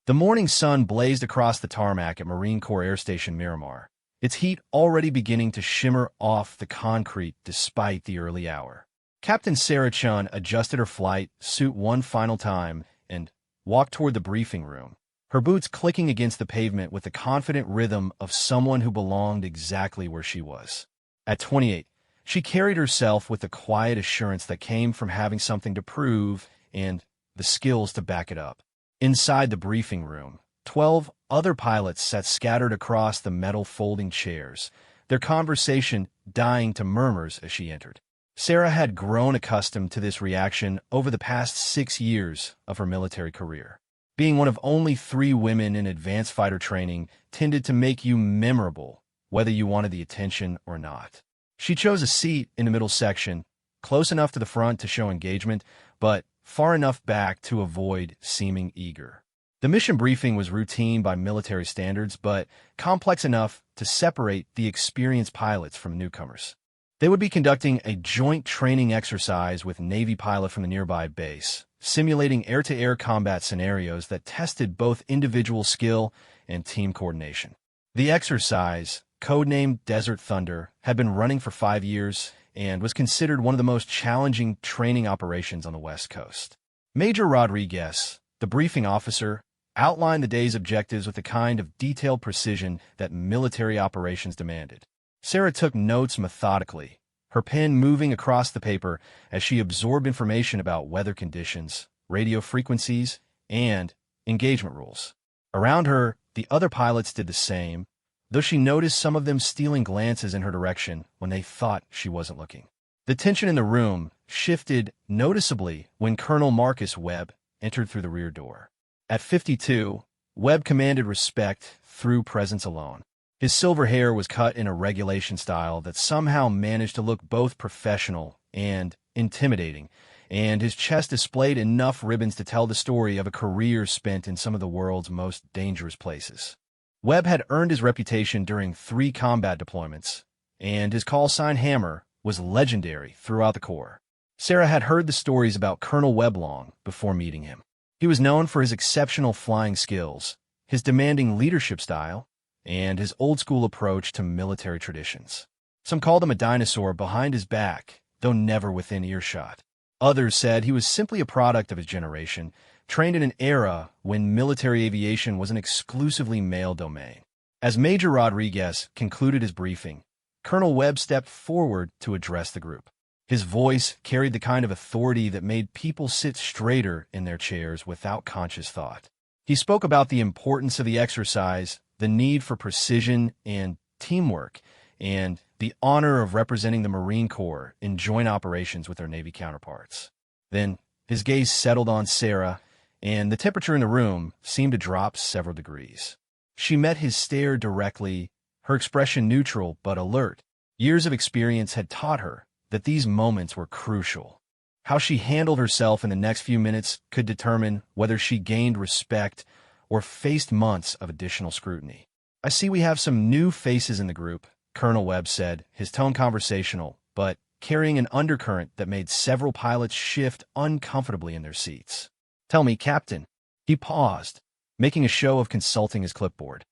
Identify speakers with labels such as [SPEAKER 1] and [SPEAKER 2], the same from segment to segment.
[SPEAKER 1] The morning sun blazed across the tarmac at Marine Corps Air Station Miramar, its heat already beginning to shimmer off the concrete despite the early hour. Captain Sarah Chun adjusted her flight suit one final time and walked toward the briefing room, her boots clicking against the pavement with the confident rhythm of someone who belonged exactly where she was. At 28, she carried herself with the quiet assurance that came from having something to prove and the skills to back it up. Inside the briefing room, 12 other pilots sat scattered across the metal folding chairs, their conversation dying to murmurs as she entered. Sarah had grown accustomed to this reaction over the past 6 years of her military career. Being one of only 3 women in advanced fighter training tended to make you memorable, whether you wanted the attention or not. She chose a seat in the middle section, close enough to the front to show engagement, but far enough back to avoid seeming eager. The mission briefing was routine by military standards, but complex enough to separate the experienced pilots from newcomers. They would be conducting a joint training exercise with a Navy pilot from the nearby base, simulating air-to-air combat scenarios that tested both individual skill and team coordination. The exercise, codenamed Desert Thunder, had been running for 5 years and was considered one of the most challenging training operations on the West Coast. Major Rodriguez, the briefing officer, outlined the day's objectives with the kind of detailed precision that military operations demanded. Sarah took notes methodically, her pen moving across the paper as she absorbed information about weather conditions, radio frequencies, and engagement rules. Around her, the other pilots did the same, though she noticed some of them stealing glances in her direction when they thought she wasn't looking. The tension in the room shifted noticeably when Colonel Marcus Webb entered through the rear door. At 52, Webb commanded respect through presence alone. His silver hair was cut in a regulation style that somehow managed to look both professional and intimidating, and his chest displayed enough ribbons to tell the story of a career spent in some of the world's most dangerous places. Webb had earned his reputation during 3 combat deployments, and his call sign Hammer was legendary throughout the Corps. Sarah had heard the stories about Colonel Webb long before meeting him. He was known for his exceptional flying skills, his demanding leadership style, and his old-school approach to military traditions. Some called him a dinosaur behind his back, though never within earshot. Others said he was simply a product of his generation, trained in an era when military aviation was an exclusively male domain. As Major Rodriguez concluded his briefing, Colonel Webb stepped forward to address the group. His voice carried the kind of authority that made people sit straighter in their chairs without conscious thought. He spoke about the importance of the exercise, the need for precision and teamwork, and the honor of representing the Marine Corps in joint operations with their Navy counterparts. Then his gaze settled on Sarah, and the temperature in the room seemed to drop several degrees. She met his stare directly, her expression neutral but alert. Years of experience had taught her that these moments were crucial. How she handled herself in the next few minutes could determine whether she gained respect or faced months of additional scrutiny. "I see we have some new faces in the group," Colonel Webb said, his tone conversational, but carrying an undercurrent that made several pilots shift uncomfortably in their seats. "Tell me, Captain." He paused, making a show of consulting his clipboard.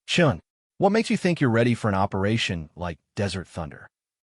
[SPEAKER 1] "Chun, what makes you think you're ready for an operation like Desert Thunder?"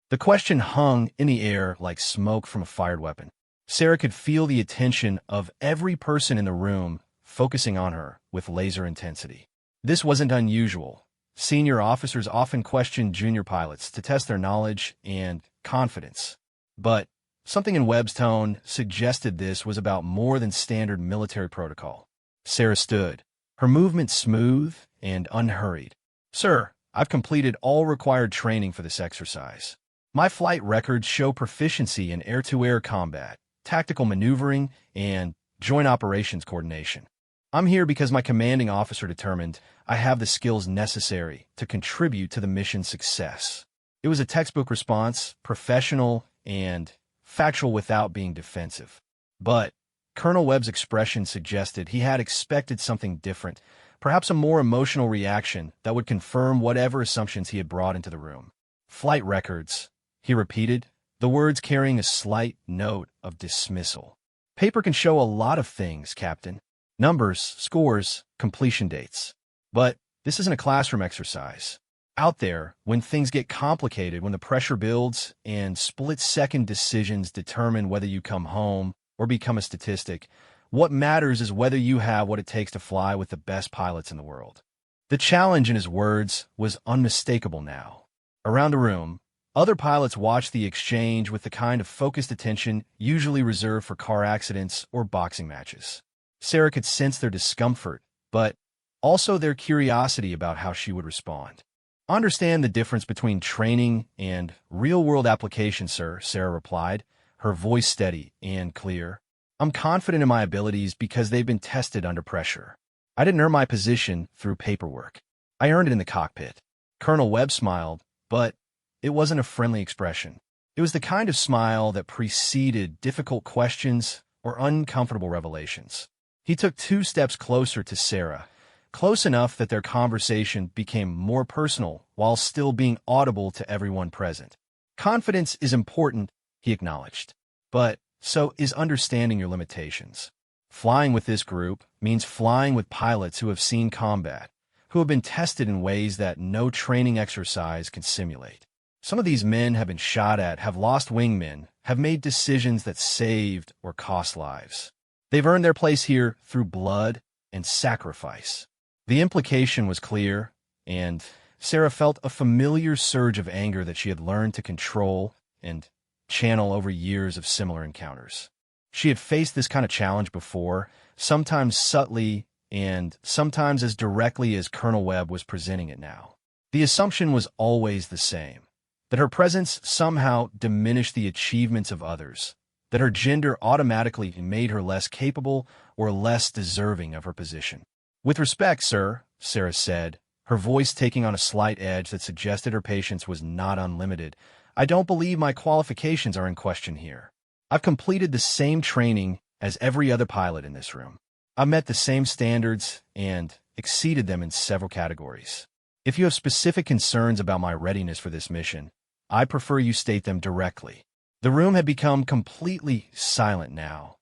[SPEAKER 1] The question hung in the air like smoke from a fired weapon. Sarah could feel the attention of every person in the room focusing on her with laser intensity. This wasn't unusual. Senior officers often questioned junior pilots to test their knowledge and confidence. But something in Webb's tone suggested this was about more than standard military protocol. Sarah stood, her movement smooth and unhurried. "Sir, I've completed all required training for this exercise. My flight records show proficiency in air-to-air combat, tactical maneuvering, and joint operations coordination. I'm here because my commanding officer determined I have the skills necessary to contribute to the mission's success." It was a textbook response, professional and factual without being defensive. But Colonel Webb's expression suggested he had expected something different, perhaps a more emotional reaction that would confirm whatever assumptions he had brought into the room. "Flight records," he repeated, the words carrying a slight note of dismissal. "Paper can show a lot of things, Captain. Numbers, scores, completion dates. But this isn't a classroom exercise. Out there, when things get complicated, when the pressure builds and split-second decisions determine whether you come home or become a statistic, what matters is whether you have what it takes to fly with the best pilots in the world. The challenge in his words was unmistakable now. Around the room, other pilots watched the exchange with the kind of focused attention usually reserved for car accidents or boxing matches. Sarah could sense their discomfort, but also their curiosity about how she would respond. "Understand the difference between training and real-world application, sir," Sarah replied, her voice steady and clear. "I'm confident in my abilities because they've been tested under pressure. I didn't earn my position through paperwork. I earned it in the cockpit." Colonel Webb smiled, but it wasn't a friendly expression. It was the kind of smile that preceded difficult questions or uncomfortable revelations. He took 2 steps closer to Sarah, close enough that their conversation became more personal while still being audible to everyone present. "Confidence is important," he acknowledged, "but so is understanding your limitations. Flying with this group means flying with pilots who have seen combat, who have been tested in ways that no training exercise can simulate. Some of these men have been shot at, have lost wingmen, have made decisions that saved or cost lives. They've earned their place here through blood and sacrifice." The implication was clear, and Sarah felt a familiar surge of anger that she had learned to control and channel over years of similar encounters. She had faced this kind of challenge before, sometimes subtly and sometimes as directly as Colonel Webb was presenting it now. The assumption was always the same, that her presence somehow diminished the achievements of others, that her gender automatically made her less capable or less deserving of her position. "With respect, sir," Sarah said, her voice taking on a slight edge that suggested her patience was not unlimited, "I don't believe my qualifications are in question here. I've completed the same training as every other pilot in this room. I've met the same standards and exceeded them in several categories. If you have specific concerns about my readiness for this mission, I prefer you state them directly." The room had become completely silent now,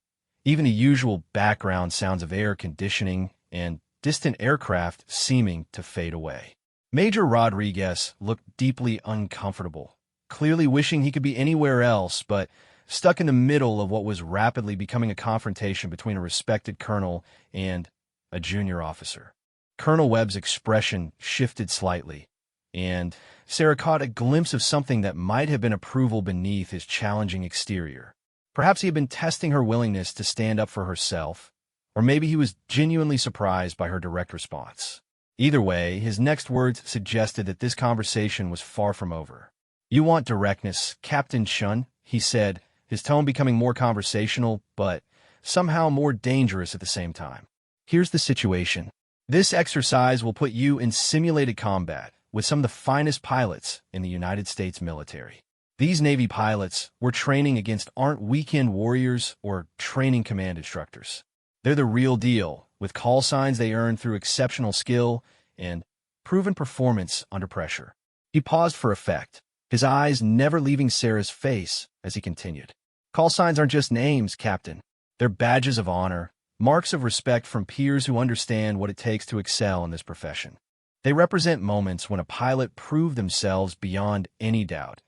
[SPEAKER 1] even the usual background sounds of air conditioning and distant aircraft seeming to fade away. Major Rodriguez looked deeply uncomfortable, clearly wishing he could be anywhere else, but stuck in the middle of what was rapidly becoming a confrontation between a respected colonel and a junior officer. Colonel Webb's expression shifted slightly, and Sarah caught a glimpse of something that might have been approval beneath his challenging exterior. Perhaps he had been testing her willingness to stand up for herself, or maybe he was genuinely surprised by her direct response. Either way, his next words suggested that this conversation was far from over. "You want directness, Captain Chun," he said, his tone becoming more conversational, but somehow more dangerous at the same time. "Here's the situation. This exercise will put you in simulated combat with some of the finest pilots in the United States military. These Navy pilots we're training against aren't weekend warriors or training command instructors. They're the real deal, with call signs they earned through exceptional skill and proven performance under pressure." He paused for effect, his eyes never leaving Sarah's face as he continued. "Call signs aren't just names, Captain. They're badges of honor, marks of respect from peers who understand what it takes to excel in this profession. They represent moments when a pilot proved themselves beyond any doubt,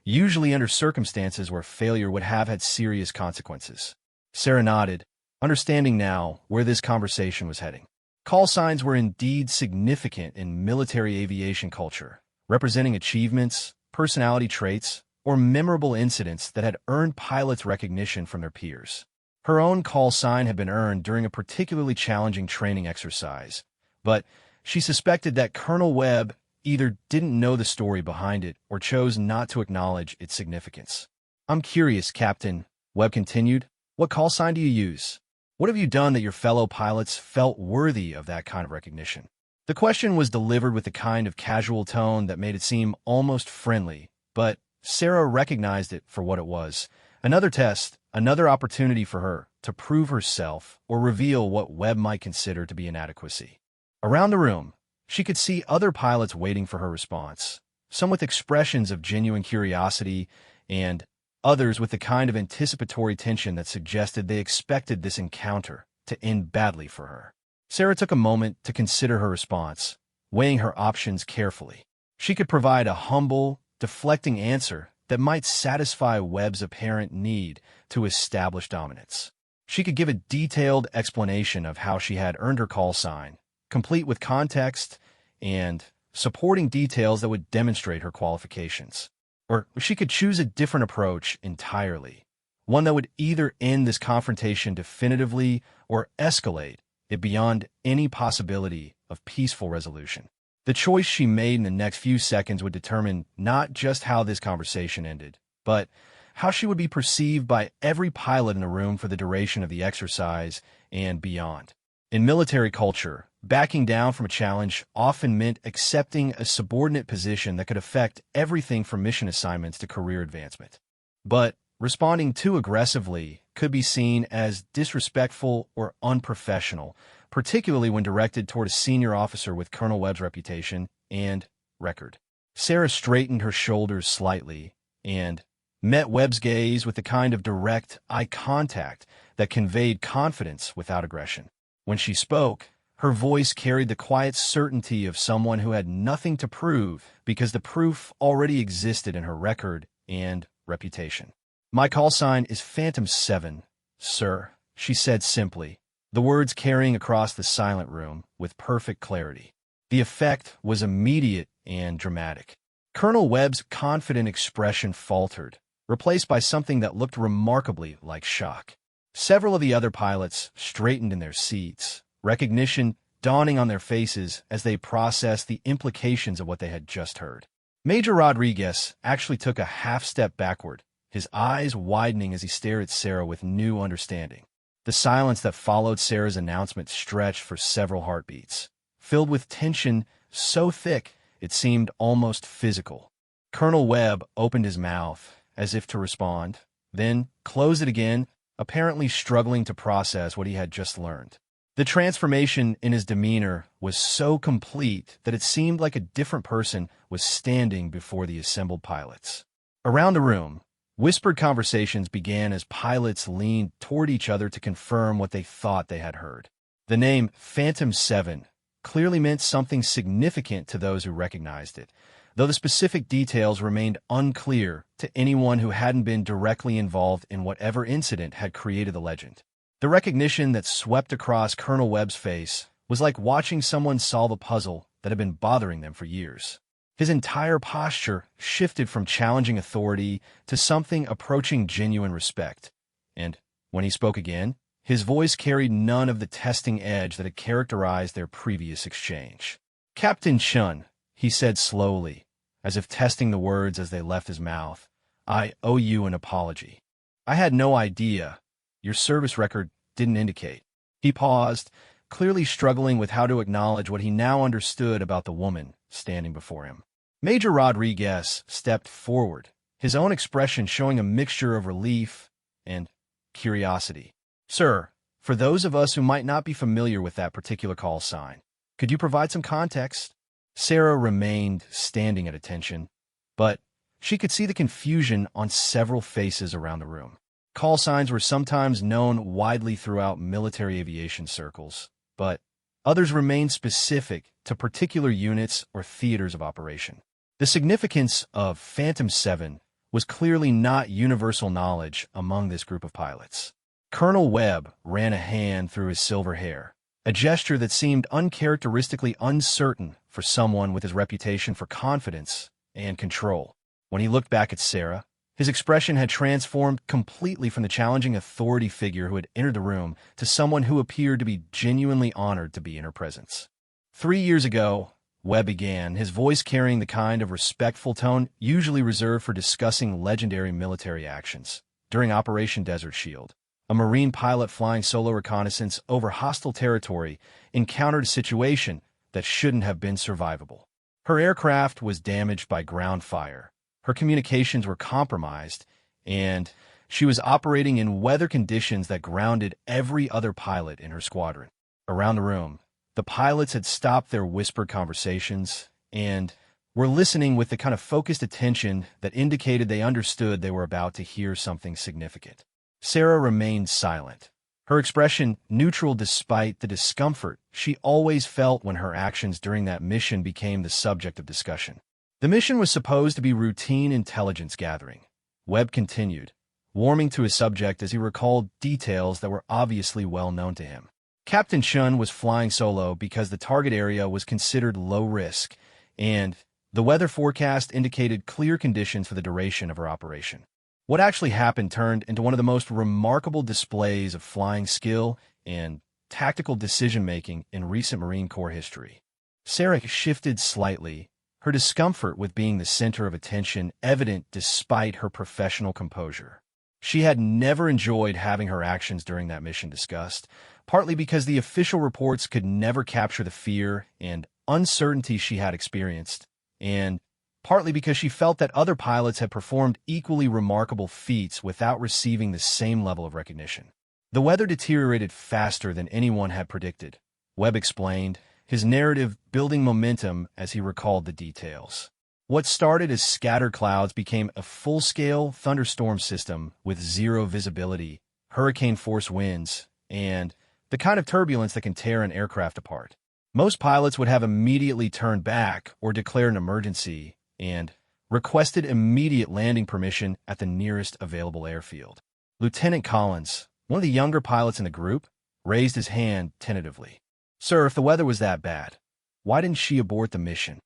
[SPEAKER 1] usually under circumstances where failure would have had serious consequences." Sarah nodded, understanding now where this conversation was heading. Call signs were indeed significant in military aviation culture, representing achievements, personality traits, or memorable incidents that had earned pilots recognition from their peers. Her own call sign had been earned during a particularly challenging training exercise, but she suspected that Colonel Webb either didn't know the story behind it or chose not to acknowledge its significance. "I'm curious, Captain," Webb continued. "What call sign do you use? What have you done that your fellow pilots felt worthy of that kind of recognition?" The question was delivered with the kind of casual tone that made it seem almost friendly, but Sarah recognized it for what it was. Another test, another opportunity for her to prove herself or reveal what Webb might consider to be inadequacy. Around the room, she could see other pilots waiting for her response, some with expressions of genuine curiosity and others with the kind of anticipatory tension that suggested they expected this encounter to end badly for her. Sarah took a moment to consider her response, weighing her options carefully. She could provide a humble, deflecting answer that might satisfy Webb's apparent need to establish dominance. She could give a detailed explanation of how she had earned her call sign, complete with context and supporting details that would demonstrate her qualifications. Or she could choose a different approach entirely, one that would either end this confrontation definitively or escalate it beyond any possibility of peaceful resolution. The choice she made in the next few seconds would determine not just how this conversation ended, but how she would be perceived by every pilot in the room for the duration of the exercise and beyond. In military culture, backing down from a challenge often meant accepting a subordinate position that could affect everything from mission assignments to career advancement. But responding too aggressively could be seen as disrespectful or unprofessional, particularly when directed toward a senior officer with Colonel Webb's reputation and record. Sarah straightened her shoulders slightly and met Webb's gaze with the kind of direct eye contact that conveyed confidence without aggression. When she spoke, her voice carried the quiet certainty of someone who had nothing to prove because the proof already existed in her record and reputation. "My call sign is Phantom 7, sir," she said simply, the words carrying across the silent room with perfect clarity. The effect was immediate and dramatic. Colonel Webb's confident expression faltered, replaced by something that looked remarkably like shock. Several of the other pilots straightened in their seats, recognition dawning on their faces as they processed the implications of what they had just heard. Major Rodriguez actually took a half-step backward, his eyes widening as he stared at Sarah with new understanding. The silence that followed Sarah's announcement stretched for several heartbeats, filled with tension so thick it seemed almost physical. Colonel Webb opened his mouth as if to respond, then closed it again, apparently struggling to process what he had just learned. The transformation in his demeanor was so complete that it seemed like a different person was standing before the assembled pilots. Around the room, whispered conversations began as pilots leaned toward each other to confirm what they thought they had heard. The name Phantom 7 clearly meant something significant to those who recognized it, though the specific details remained unclear to anyone who hadn't been directly involved in whatever incident had created the legend. The recognition that swept across Colonel Webb's face was like watching someone solve a puzzle that had been bothering them for years. His entire posture shifted from challenging authority to something approaching genuine respect. And when he spoke again, his voice carried none of the testing edge that had characterized their previous exchange. "Captain Chun," he said slowly, as if testing the words as they left his mouth, "I owe you an apology. I had no idea. Your service record didn't indicate." He paused, clearly struggling with how to acknowledge what he now understood about the woman standing before him. Major Rodriguez stepped forward, his own expression showing a mixture of relief and curiosity. "Sir, for those of us who might not be familiar with that particular call sign, could you provide some context?" Sarah remained standing at attention, but she could see the confusion on several faces around the room. Call signs were sometimes known widely throughout military aviation circles, but others remained specific to particular units or theaters of operation. The significance of Phantom 7 was clearly not universal knowledge among this group of pilots. Colonel Webb ran a hand through his silver hair, a gesture that seemed uncharacteristically uncertain for someone with his reputation for confidence and control. When he looked back at Sarah, his expression had transformed completely from the challenging authority figure who had entered the room to someone who appeared to be genuinely honored to be in her presence. 3 years ago, Webb began, his voice carrying the kind of respectful tone usually reserved for discussing legendary military actions. During Operation Desert Shield, a Marine pilot flying solo reconnaissance over hostile territory encountered a situation that shouldn't have been survivable. Her aircraft was damaged by ground fire. Her communications were compromised, and she was operating in weather conditions that grounded every other pilot in her squadron. Around the room, the pilots had stopped their whispered conversations and were listening with the kind of focused attention that indicated they understood they were about to hear something significant. Sarah remained silent, her expression neutral despite the discomfort she always felt when her actions during that mission became the subject of discussion. The mission was supposed to be routine intelligence gathering. Webb continued, warming to his subject as he recalled details that were obviously well known to him. Captain Chun was flying solo because the target area was considered low risk, and the weather forecast indicated clear conditions for the duration of her operation. What actually happened turned into one of the most remarkable displays of flying skill and tactical decision-making in recent Marine Corps history. Sarah shifted slightly, her discomfort with being the center of attention evident despite her professional composure. She had never enjoyed having her actions during that mission discussed, partly because the official reports could never capture the fear and uncertainty she had experienced, and partly because she felt that other pilots had performed equally remarkable feats without receiving the same level of recognition. The weather deteriorated faster than anyone had predicted, Webb explained, his narrative building momentum as he recalled the details. What started as scattered clouds became a full-scale thunderstorm system with zero visibility, hurricane-force winds, and the kind of turbulence that can tear an aircraft apart. Most pilots would have immediately turned back or declared an emergency and requested immediate landing permission at the nearest available airfield. Lieutenant Collins, one of the younger pilots in the group, raised his hand tentatively. "Sir, if the weather was that bad, why didn't she abort the mission?"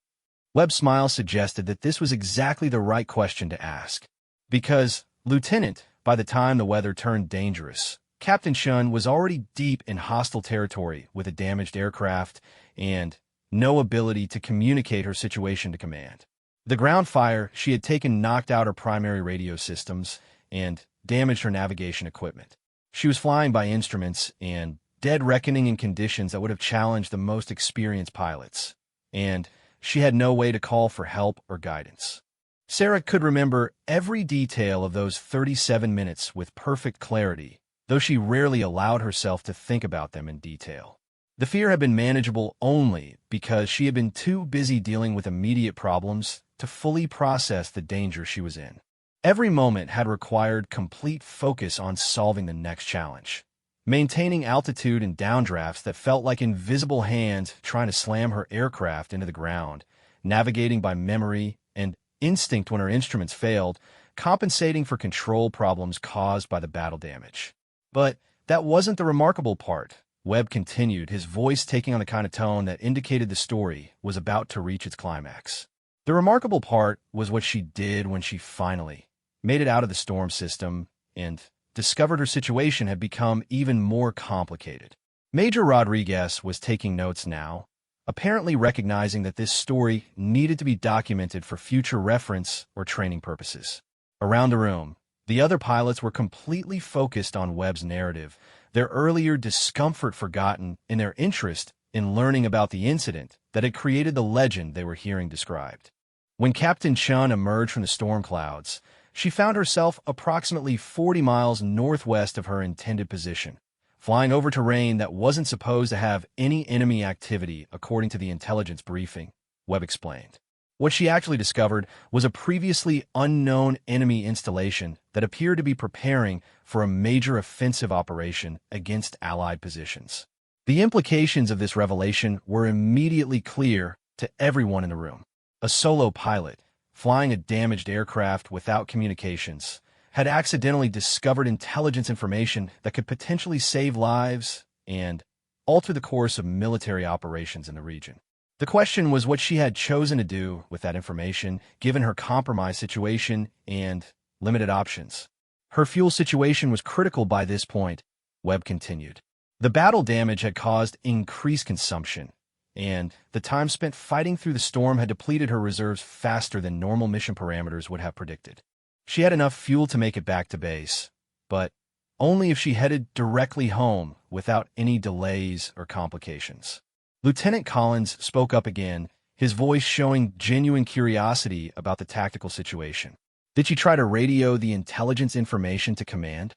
[SPEAKER 1] Webb's smile suggested that this was exactly the right question to ask. Because, Lieutenant, by the time the weather turned dangerous, Captain Chun was already deep in hostile territory with a damaged aircraft and no ability to communicate her situation to command. The ground fire she had taken knocked out her primary radio systems and damaged her navigation equipment. She was flying by instruments and dead reckoning in conditions that would have challenged the most experienced pilots, and she had no way to call for help or guidance. Sarah could remember every detail of those 37 minutes with perfect clarity, though she rarely allowed herself to think about them in detail. The fear had been manageable only because she had been too busy dealing with immediate problems to fully process the danger she was in. Every moment had required complete focus on solving the next challenge, maintaining altitude in downdrafts that felt like invisible hands trying to slam her aircraft into the ground, navigating by memory and instinct when her instruments failed, compensating for control problems caused by the battle damage. But that wasn't the remarkable part, Webb continued, his voice taking on the kind of tone that indicated the story was about to reach its climax. The remarkable part was what she did when she finally made it out of the storm system and discovered her situation had become even more complicated. Major Rodriguez was taking notes now, apparently recognizing that this story needed to be documented for future reference or training purposes. Around the room, the other pilots were completely focused on Webb's narrative, their earlier discomfort forgotten in their interest in learning about the incident that had created the legend they were hearing described. When Captain Chun emerged from the storm clouds, she found herself approximately 40 miles northwest of her intended position, flying over terrain that wasn't supposed to have any enemy activity according to the intelligence briefing, Webb explained. What she actually discovered was a previously unknown enemy installation that appeared to be preparing for a major offensive operation against Allied positions. The implications of this revelation were immediately clear to everyone in the room. A solo pilot, flying a damaged aircraft without communications, had accidentally discovered intelligence information that could potentially save lives and alter the course of military operations in the region. The question was what she had chosen to do with that information, given her compromised situation and limited options. Her fuel situation was critical by this point, Webb continued. The battle damage had caused increased consumption, and the time spent fighting through the storm had depleted her reserves faster than normal mission parameters would have predicted. She had enough fuel to make it back to base, but only if she headed directly home without any delays or complications. Lieutenant Collins spoke up again, his voice showing genuine curiosity about the tactical situation. Did she try to radio the intelligence information to command?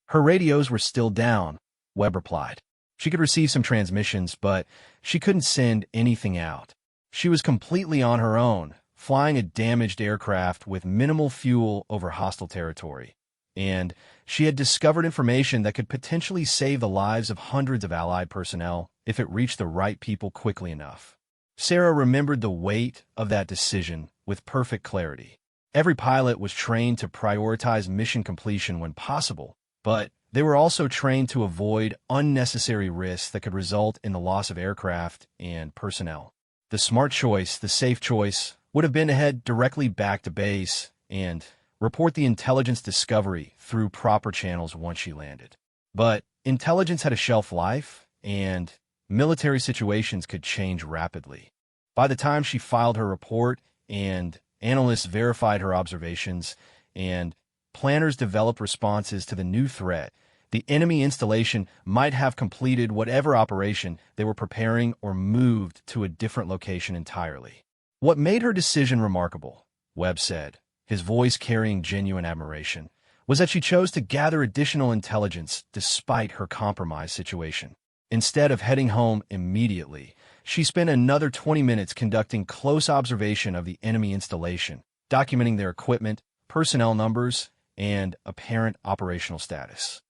[SPEAKER 1] Her radios were still down, Webb replied. She could receive some transmissions, but she couldn't send anything out. She was completely on her own, flying a damaged aircraft with minimal fuel over hostile territory. and she had discovered information that could potentially save the lives of hundreds of Allied personnel if it reached the right people quickly enough. Sarah remembered the weight of that decision with perfect clarity. Every pilot was trained to prioritize mission completion when possible, but they were also trained to avoid unnecessary risks that could result in the loss of aircraft and personnel. The smart choice, the safe choice, would have been to head directly back to base and report the intelligence discovery through proper channels once she landed. But intelligence had a shelf life, and military situations could change rapidly. By the time she filed her report and analysts verified her observations and planners developed responses to the new threat, the enemy installation might have completed whatever operation they were preparing or moved to a different location entirely. What made her decision remarkable, Webb said, his voice carrying genuine admiration, was that she chose to gather additional intelligence despite her compromised situation. Instead of heading home immediately, she spent another 20 minutes conducting close observation of the enemy installation, documenting their equipment, personnel numbers, and apparent operational status.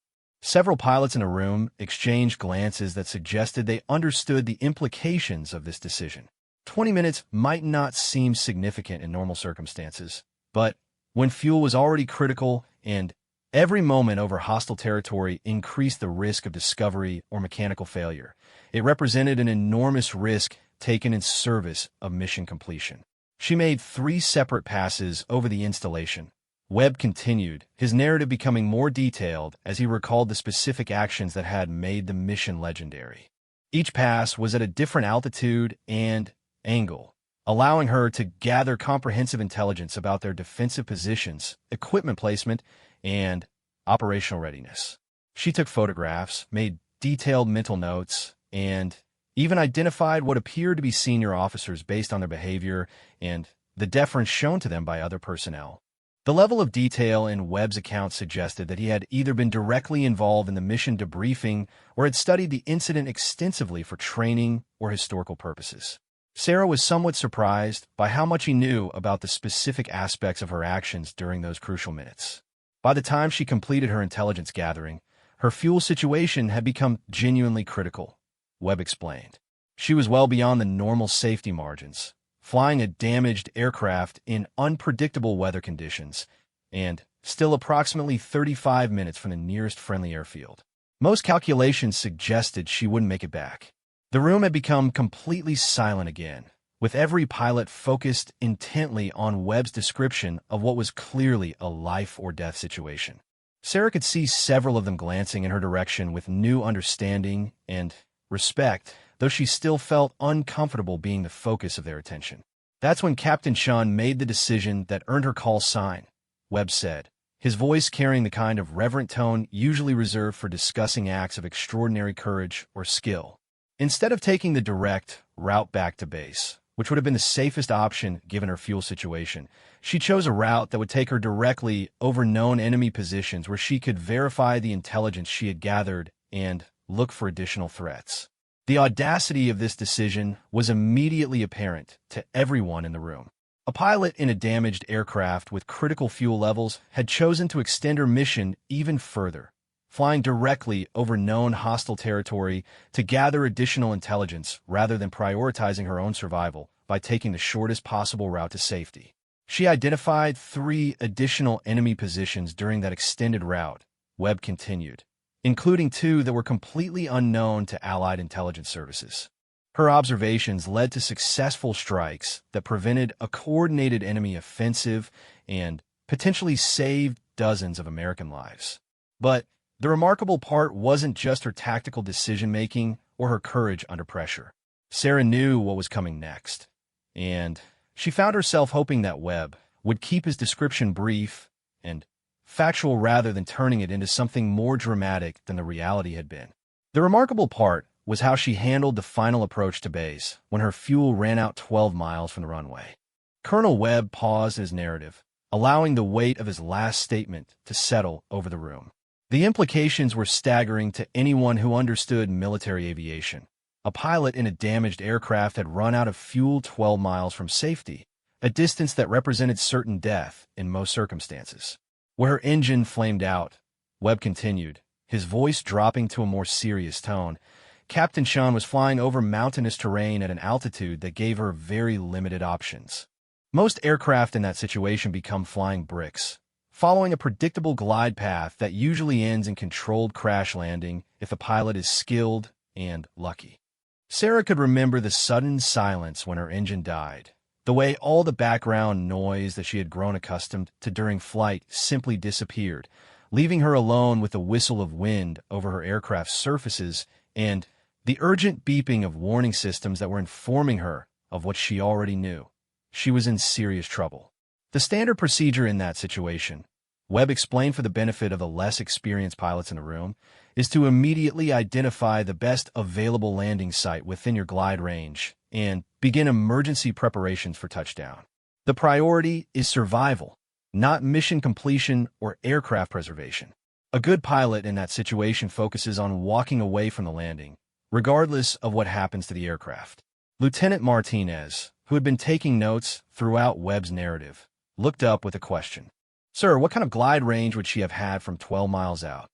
[SPEAKER 1] Several pilots in the room exchanged glances that suggested they understood the implications of this decision. 20 minutes might not seem significant in normal circumstances, but when fuel was already critical and every moment over hostile territory increased the risk of discovery or mechanical failure, it represented an enormous risk taken in service of mission completion. She made 3 separate passes over the installation. Webb continued, his narrative becoming more detailed as he recalled the specific actions that had made the mission legendary. Each pass was at a different altitude and angle, allowing her to gather comprehensive intelligence about their defensive positions, equipment placement, and operational readiness. She took photographs, made detailed mental notes, and even identified what appeared to be senior officers based on their behavior and the deference shown to them by other personnel. The level of detail in Webb's account suggested that he had either been directly involved in the mission debriefing or had studied the incident extensively for training or historical purposes. Sarah was somewhat surprised by how much he knew about the specific aspects of her actions during those crucial minutes. By the time she completed her intelligence gathering, her fuel situation had become genuinely critical, Webb explained. She was well beyond the normal safety margins, flying a damaged aircraft in unpredictable weather conditions, and still approximately 35 minutes from the nearest friendly airfield. Most calculations suggested she wouldn't make it back. The room had become completely silent again, with every pilot focused intently on Webb's description of what was clearly a life-or-death situation. Sarah could see several of them glancing in her direction with new understanding and respect, though she still felt uncomfortable being the focus of their attention. That's when Captain Sean made the decision that earned her call sign, Webb said, his voice carrying the kind of reverent tone usually reserved for discussing acts of extraordinary courage or skill. Instead of taking the direct route back to base, which would have been the safest option given her fuel situation, she chose a route that would take her directly over known enemy positions where she could verify the intelligence she had gathered and look for additional threats. The audacity of this decision was immediately apparent to everyone in the room. A pilot in a damaged aircraft with critical fuel levels had chosen to extend her mission even further, flying directly over known hostile territory to gather additional intelligence rather than prioritizing her own survival by taking the shortest possible route to safety. She identified 3 additional enemy positions during that extended route, Webb continued, including 2 that were completely unknown to Allied intelligence services. Her observations led to successful strikes that prevented a coordinated enemy offensive and potentially saved dozens of American lives. But the remarkable part wasn't just her tactical decision-making or her courage under pressure. Sarah knew what was coming next, and she found herself hoping that Webb would keep his description brief and factual rather than turning it into something more dramatic than the reality had been. The remarkable part was how she handled the final approach to base when her fuel ran out 12 miles from the runway. Colonel Webb paused his narrative, allowing the weight of his last statement to settle over the room. The implications were staggering to anyone who understood military aviation. A pilot in a damaged aircraft had run out of fuel 12 miles from safety, a distance that represented certain death in most circumstances. where her engine flamed out. Webb continued, his voice dropping to a more serious tone. Captain Sean was flying over mountainous terrain at an altitude that gave her very limited options. Most aircraft in that situation become flying bricks, following a predictable glide path that usually ends in controlled crash landing if the pilot is skilled and lucky. Sarah could remember the sudden silence when her engine died, the way all the background noise that she had grown accustomed to during flight simply disappeared, leaving her alone with the whistle of wind over her aircraft's surfaces and the urgent beeping of warning systems that were informing her of what she already knew. She was in serious trouble. The standard procedure in that situation, Webb explained for the benefit of the less experienced pilots in the room, is to immediately identify the best available landing site within your glide range and begin emergency preparations for touchdown. The priority is survival, not mission completion or aircraft preservation. A good pilot in that situation focuses on walking away from the landing, regardless of what happens to the aircraft. Lieutenant Martinez, who had been taking notes throughout Webb's narrative, looked up with a question. Sir, what kind of glide range would she have had from 12 miles out?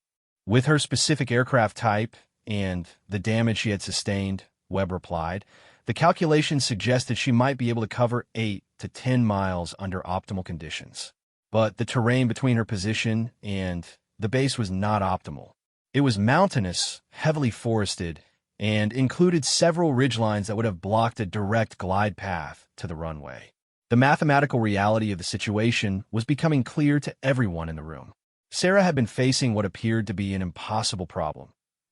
[SPEAKER 1] With her specific aircraft type and the damage she had sustained, Webb replied, the calculations suggested she might be able to cover 8 to 10 miles under optimal conditions. But the terrain between her position and the base was not optimal. It was mountainous, heavily forested, and included several ridgelines that would have blocked a direct glide path to the runway. The mathematical reality of the situation was becoming clear to everyone in the room. Sarah had been facing what appeared to be an impossible problem.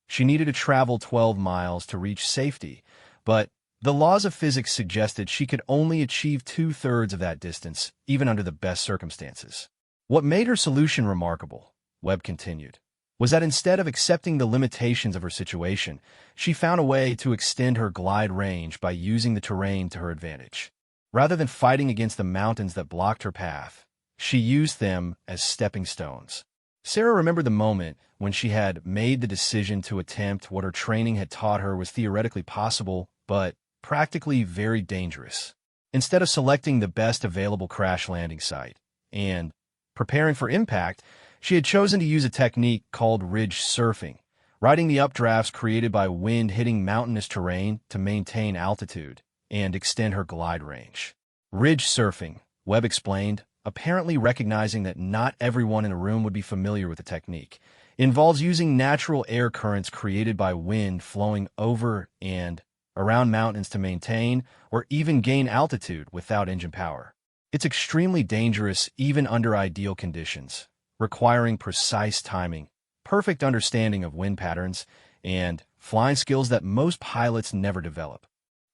[SPEAKER 1] She needed to travel 12 miles to reach safety, but the laws of physics suggested she could only achieve 2/3 of that distance, even under the best circumstances. What made her solution remarkable, Webb continued, was that instead of accepting the limitations of her situation, she found a way to extend her glide range by using the terrain to her advantage. Rather than fighting against the mountains that blocked her path, she used them as stepping stones. Sarah remembered the moment when she had made the decision to attempt what her training had taught her was theoretically possible, but practically very dangerous. Instead of selecting the best available crash landing site and preparing for impact, she had chosen to use a technique called ridge surfing, riding the updrafts created by wind hitting mountainous terrain to maintain altitude and extend her glide range. Ridge surfing, Webb explained, apparently recognizing that not everyone in a room would be familiar with the technique, involves using natural air currents created by wind flowing over and around mountains to maintain or even gain altitude without engine power. It's extremely dangerous even under ideal conditions, requiring precise timing, perfect understanding of wind patterns, and flying skills that most pilots never develop.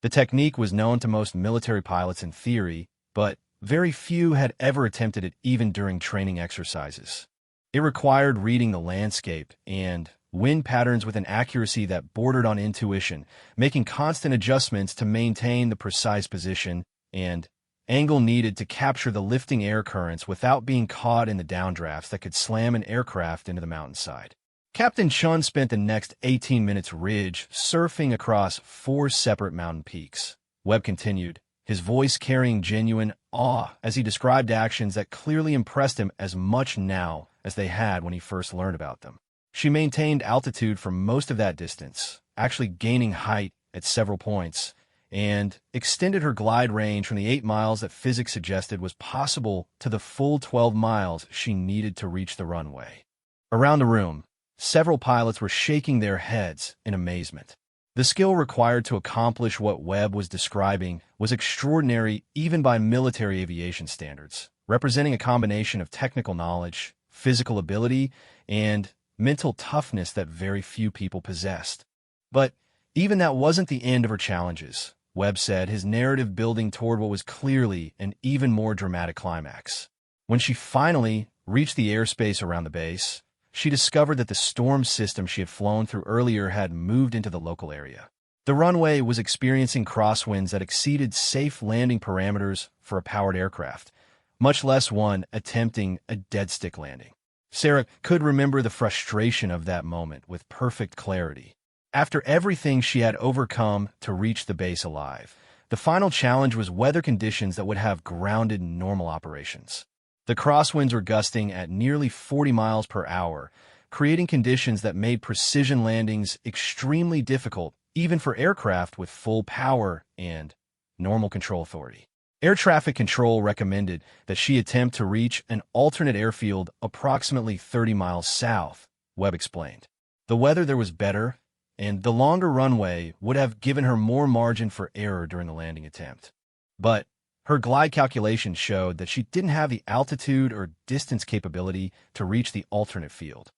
[SPEAKER 1] The technique was known to most military pilots in theory, but very few had ever attempted it even during training exercises. It required reading the landscape and wind patterns with an accuracy that bordered on intuition, making constant adjustments to maintain the precise position and angle needed to capture the lifting air currents without being caught in the downdrafts that could slam an aircraft into the mountainside. Captain Chun spent the next 18 minutes ridge surfing across 4 separate mountain peaks. Webb continued, his voice carrying genuine awe as he described actions that clearly impressed him as much now as they had when he first learned about them. She maintained altitude for most of that distance, actually gaining height at several points, and extended her glide range from the 8 miles that physics suggested was possible to the full 12 miles she needed to reach the runway. Around the room, several pilots were shaking their heads in amazement. The skill required to accomplish what Webb was describing was extraordinary even by military aviation standards, representing a combination of technical knowledge, physical ability, and mental toughness that very few people possessed. But even that wasn't the end of her challenges, Webb said, his narrative building toward what was clearly an even more dramatic climax. When she finally reached the airspace around the base, she discovered that the storm system she had flown through earlier had moved into the local area. The runway was experiencing crosswinds that exceeded safe landing parameters for a powered aircraft, much less one attempting a dead-stick landing. Sarah could remember the frustration of that moment with perfect clarity. After everything she had overcome to reach the base alive, the final challenge was weather conditions that would have grounded normal operations. The crosswinds were gusting at nearly 40 miles per hour, creating conditions that made precision landings extremely difficult, even for aircraft with full power and normal control authority. Air traffic control recommended that she attempt to reach an alternate airfield approximately 30 miles south, Webb explained. The weather there was better, and the longer runway would have given her more margin for error during the landing attempt. But her glide calculations showed that she didn't have the altitude or distance capability to reach the alternate field.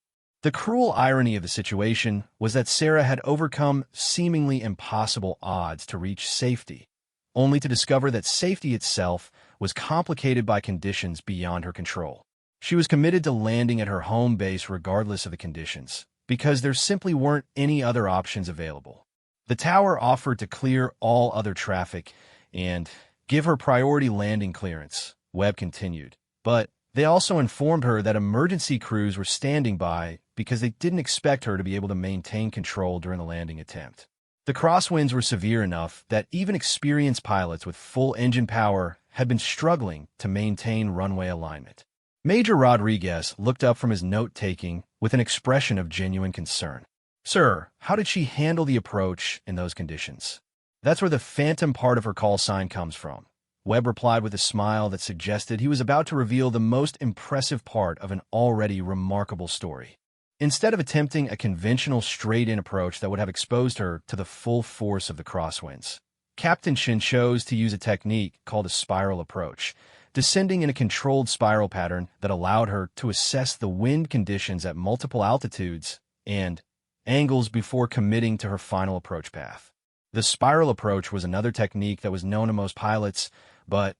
[SPEAKER 1] The cruel irony of the situation was that Sarah had overcome seemingly impossible odds to reach safety, only to discover that safety itself was complicated by conditions beyond her control. She was committed to landing at her home base regardless of the conditions, because there simply weren't any other options available. The tower offered to clear all other traffic and give her priority landing clearance, Webb continued, but they also informed her that emergency crews were standing by because they didn't expect her to be able to maintain control during the landing attempt. The crosswinds were severe enough that even experienced pilots with full engine power had been struggling to maintain runway alignment. Major Rodriguez looked up from his note-taking with an expression of genuine concern. "Sir, how did she handle the approach in those conditions?" "That's where the phantom part of her call sign comes from," Webb replied with a smile that suggested he was about to reveal the most impressive part of an already remarkable story. Instead of attempting a conventional straight-in approach that would have exposed her to the full force of the crosswinds, Captain Shin chose to use a technique called a spiral approach, descending in a controlled spiral pattern that allowed her to assess the wind conditions at multiple altitudes and angles before committing to her final approach path. The spiral approach was another technique that was known to most pilots, but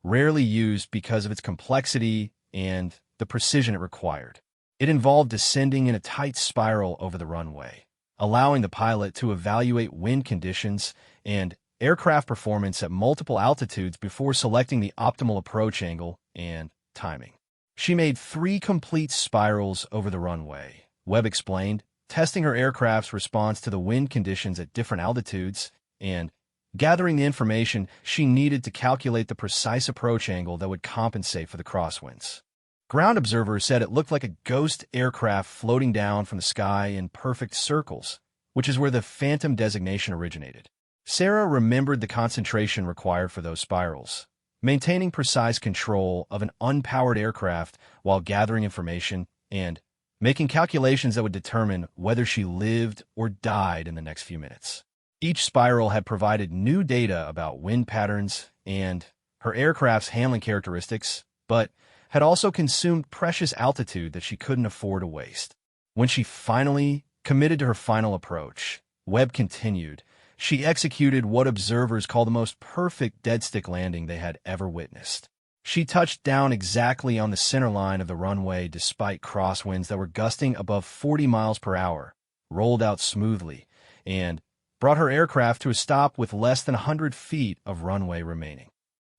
[SPEAKER 1] rarely used because of its complexity and the precision it required. It involved descending in a tight spiral over the runway, allowing the pilot to evaluate wind conditions and aircraft performance at multiple altitudes before selecting the optimal approach angle and timing. She made 3 complete spirals over the runway, Webb explained, testing her aircraft's response to the wind conditions at different altitudes and gathering the information she needed to calculate the precise approach angle that would compensate for the crosswinds. Ground observers said it looked like a ghost aircraft floating down from the sky in perfect circles, which is where the phantom designation originated. Sarah remembered the concentration required for those spirals, maintaining precise control of an unpowered aircraft while gathering information and making calculations that would determine whether she lived or died in the next few minutes. Each spiral had provided new data about wind patterns and her aircraft's handling characteristics, but had also consumed precious altitude that she couldn't afford to waste. When she finally committed to her final approach, Webb continued, she executed what observers call the most perfect dead-stick landing they had ever witnessed. She touched down exactly on the center line of the runway despite crosswinds that were gusting above 40 miles per hour, rolled out smoothly, and brought her aircraft to a stop with less than 100 feet of runway remaining.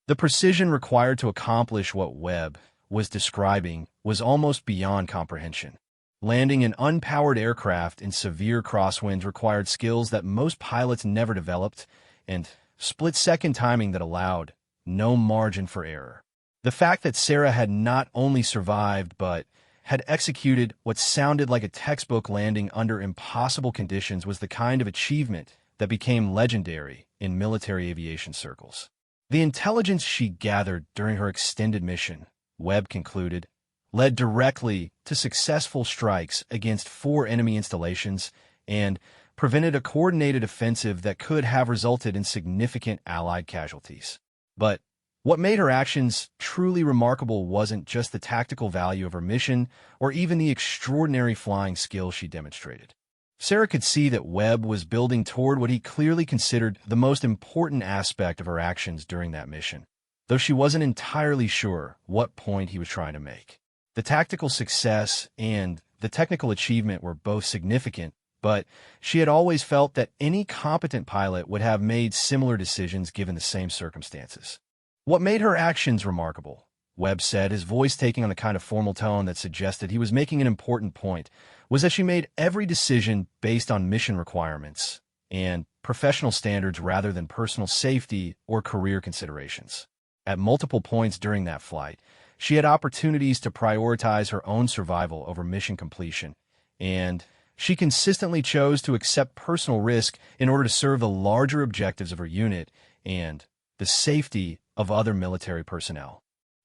[SPEAKER 1] The precision required to accomplish what Webb was describing was almost beyond comprehension. Landing an unpowered aircraft in severe crosswinds required skills that most pilots never developed and split-second timing that allowed no margin for error. The fact that Sarah had not only survived but had executed what sounded like a textbook landing under impossible conditions was the kind of achievement that became legendary in military aviation circles. The intelligence she gathered during her extended mission, Webb concluded, led directly to successful strikes against 4 enemy installations and prevented a coordinated offensive that could have resulted in significant Allied casualties. But what made her actions truly remarkable wasn't just the tactical value of her mission or even the extraordinary flying skills she demonstrated. Sarah could see that Webb was building toward what he clearly considered the most important aspect of her actions during that mission, though she wasn't entirely sure what point he was trying to make. The tactical success and the technical achievement were both significant, but she had always felt that any competent pilot would have made similar decisions given the same circumstances. What made her actions remarkable, Webb said, his voice taking on the kind of formal tone that suggested he was making an important point, was that she made every decision based on mission requirements and professional standards rather than personal safety or career considerations. At multiple points during that flight, she had opportunities to prioritize her own survival over mission completion, and she consistently chose to accept personal risk in order to serve the larger objectives of her unit and the safety of other military personnel.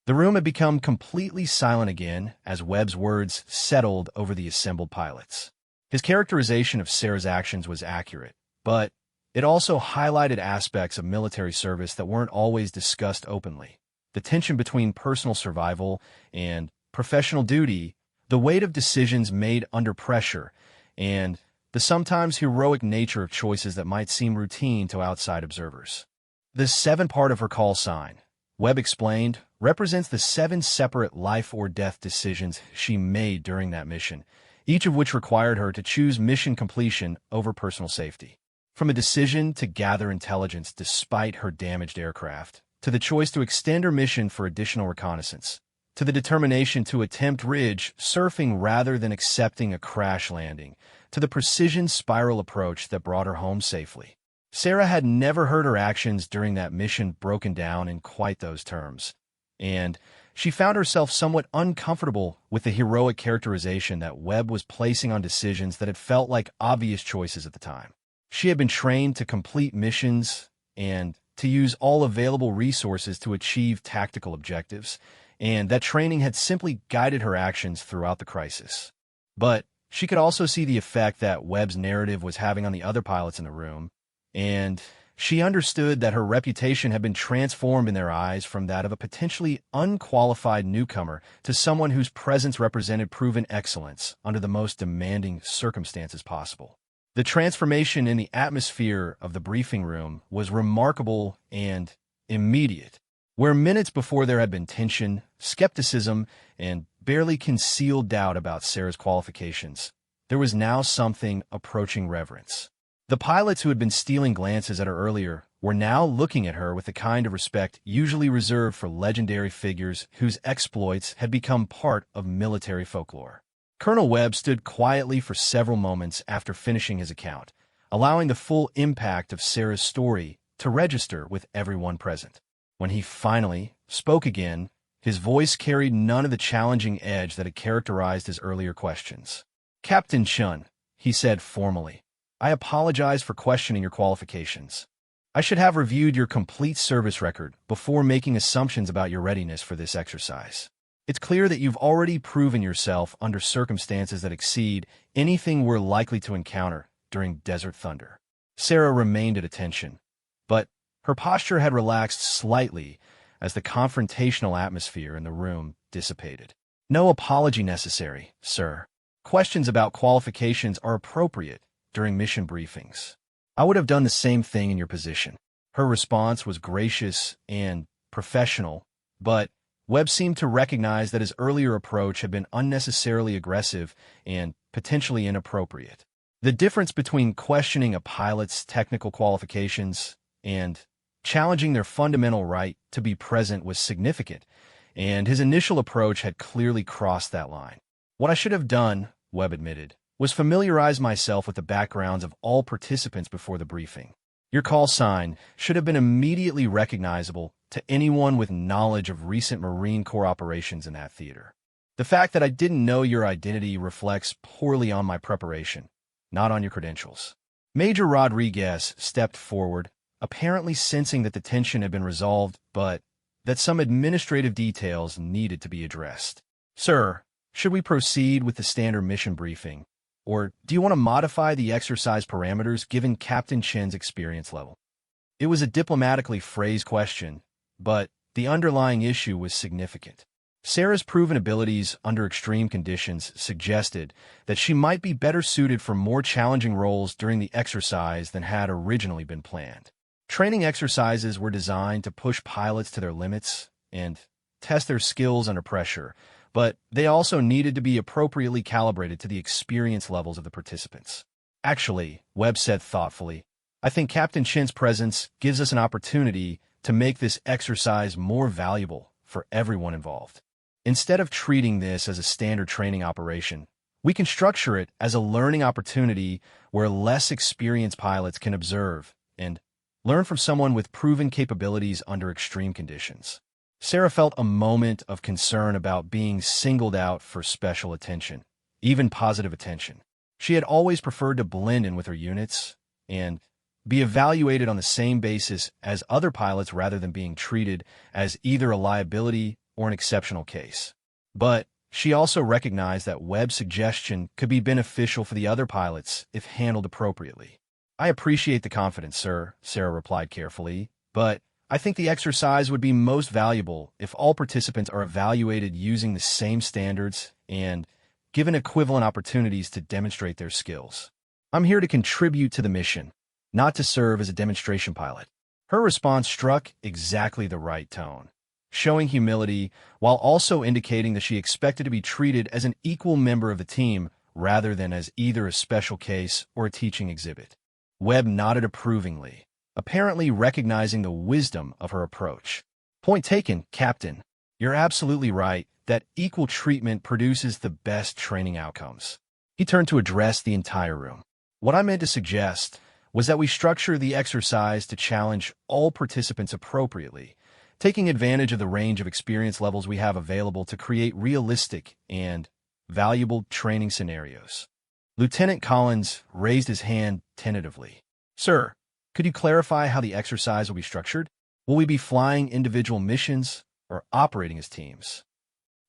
[SPEAKER 1] The room had become completely silent again as Webb's words settled over the assembled pilots. His characterization of Sarah's actions was accurate, but it also highlighted aspects of military service that weren't always discussed openly. The tension between personal survival and professional duty, the weight of decisions made under pressure, and the sometimes heroic nature of choices that might seem routine to outside observers. The 7 part of her call sign, Webb explained, represents the 7 separate life-or-death decisions she made during that mission, each of which required her to choose mission completion over personal safety. From a decision to gather intelligence despite her damaged aircraft, to the choice to extend her mission for additional reconnaissance, to the determination to attempt ridge surfing rather than accepting a crash landing, to the precision spiral approach that brought her home safely. Sarah had never heard her actions during that mission broken down in quite those terms, and she found herself somewhat uncomfortable with the heroic characterization that Webb was placing on decisions that had felt like obvious choices at the time. She had been trained to complete missions and to use all available resources to achieve tactical objectives, and that training had simply guided her actions throughout the crisis. But she could also see the effect that Webb's narrative was having on the other pilots in the room, and she understood that her reputation had been transformed in their eyes from that of a potentially unqualified newcomer to someone whose presence represented proven excellence under the most demanding circumstances possible. The transformation in the atmosphere of the briefing room was remarkable and immediate. Where minutes before there had been tension, skepticism, and barely concealed doubt about Sarah's qualifications, there was now something approaching reverence. The pilots who had been stealing glances at her earlier were now looking at her with the kind of respect usually reserved for legendary figures whose exploits had become part of military folklore. Colonel Webb stood quietly for several moments after finishing his account, allowing the full impact of Sarah's story to register with everyone present. When he finally spoke again, his voice carried none of the challenging edge that had characterized his earlier questions. "Captain Chun," he said formally, "I apologize for questioning your qualifications. I should have reviewed your complete service record before making assumptions about your readiness for this exercise. It's clear that you've already proven yourself under circumstances that exceed anything we're likely to encounter during Desert Thunder." Sarah remained at attention, but her posture had relaxed slightly as the confrontational atmosphere in the room dissipated. "No apology necessary, sir. Questions about qualifications are appropriate during mission briefings. I would have done the same thing in your position." Her response was gracious and professional, but Webb seemed to recognize that his earlier approach had been unnecessarily aggressive and potentially inappropriate. The difference between questioning a pilot's technical qualifications and challenging their fundamental right to be present was significant, and his initial approach had clearly crossed that line. "What I should have done," Webb admitted, "was familiarize myself with the backgrounds of all participants before the briefing. Your call sign should have been immediately recognizable to anyone with knowledge of recent Marine Corps operations in that theater. The fact that I didn't know your identity reflects poorly on my preparation, not on your credentials." Major Rodriguez stepped forward, apparently sensing that the tension had been resolved, but that some administrative details needed to be addressed. "Sir, should we proceed with the standard mission briefing, or do you want to modify the exercise parameters given Captain Chen's experience level?" It was a diplomatically phrased question, but the underlying issue was significant. Sarah's proven abilities under extreme conditions suggested that she might be better suited for more challenging roles during the exercise than had originally been planned. Training exercises were designed to push pilots to their limits and test their skills under pressure, but they also needed to be appropriately calibrated to the experience levels of the participants. "Actually," Webb said thoughtfully, "I think Captain Chen's presence gives us an opportunity to make this exercise more valuable for everyone involved. Instead of treating this as a standard training operation, we can structure it as a learning opportunity where less experienced pilots can observe and learn from someone with proven capabilities under extreme conditions." Sarah felt a moment of concern about being singled out for special attention, even positive attention. She had always preferred to blend in with her units and be evaluated on the same basis as other pilots rather than being treated as either a liability or an exceptional case. But she also recognized that Webb's suggestion could be beneficial for the other pilots if handled appropriately. "I appreciate the confidence, sir," Sarah replied carefully, "but I think the exercise would be most valuable if all participants are evaluated using the same standards and given equivalent opportunities to demonstrate their skills. I'm here to contribute to the mission, not to serve as a demonstration pilot." Her response struck exactly the right tone, showing humility while also indicating that she expected to be treated as an equal member of the team rather than as either a special case or a teaching exhibit. Webb nodded approvingly, apparently recognizing the wisdom of her approach. "Point taken, Captain. You're absolutely right that equal treatment produces the best training outcomes." He turned to address the entire room. "What I meant to suggest was that we structure the exercise to challenge all participants appropriately, taking advantage of the range of experience levels we have available to create realistic and valuable training scenarios." Lieutenant Collins raised his hand tentatively. "Sir, could you clarify how the exercise will be structured? Will we be flying individual missions or operating as teams?"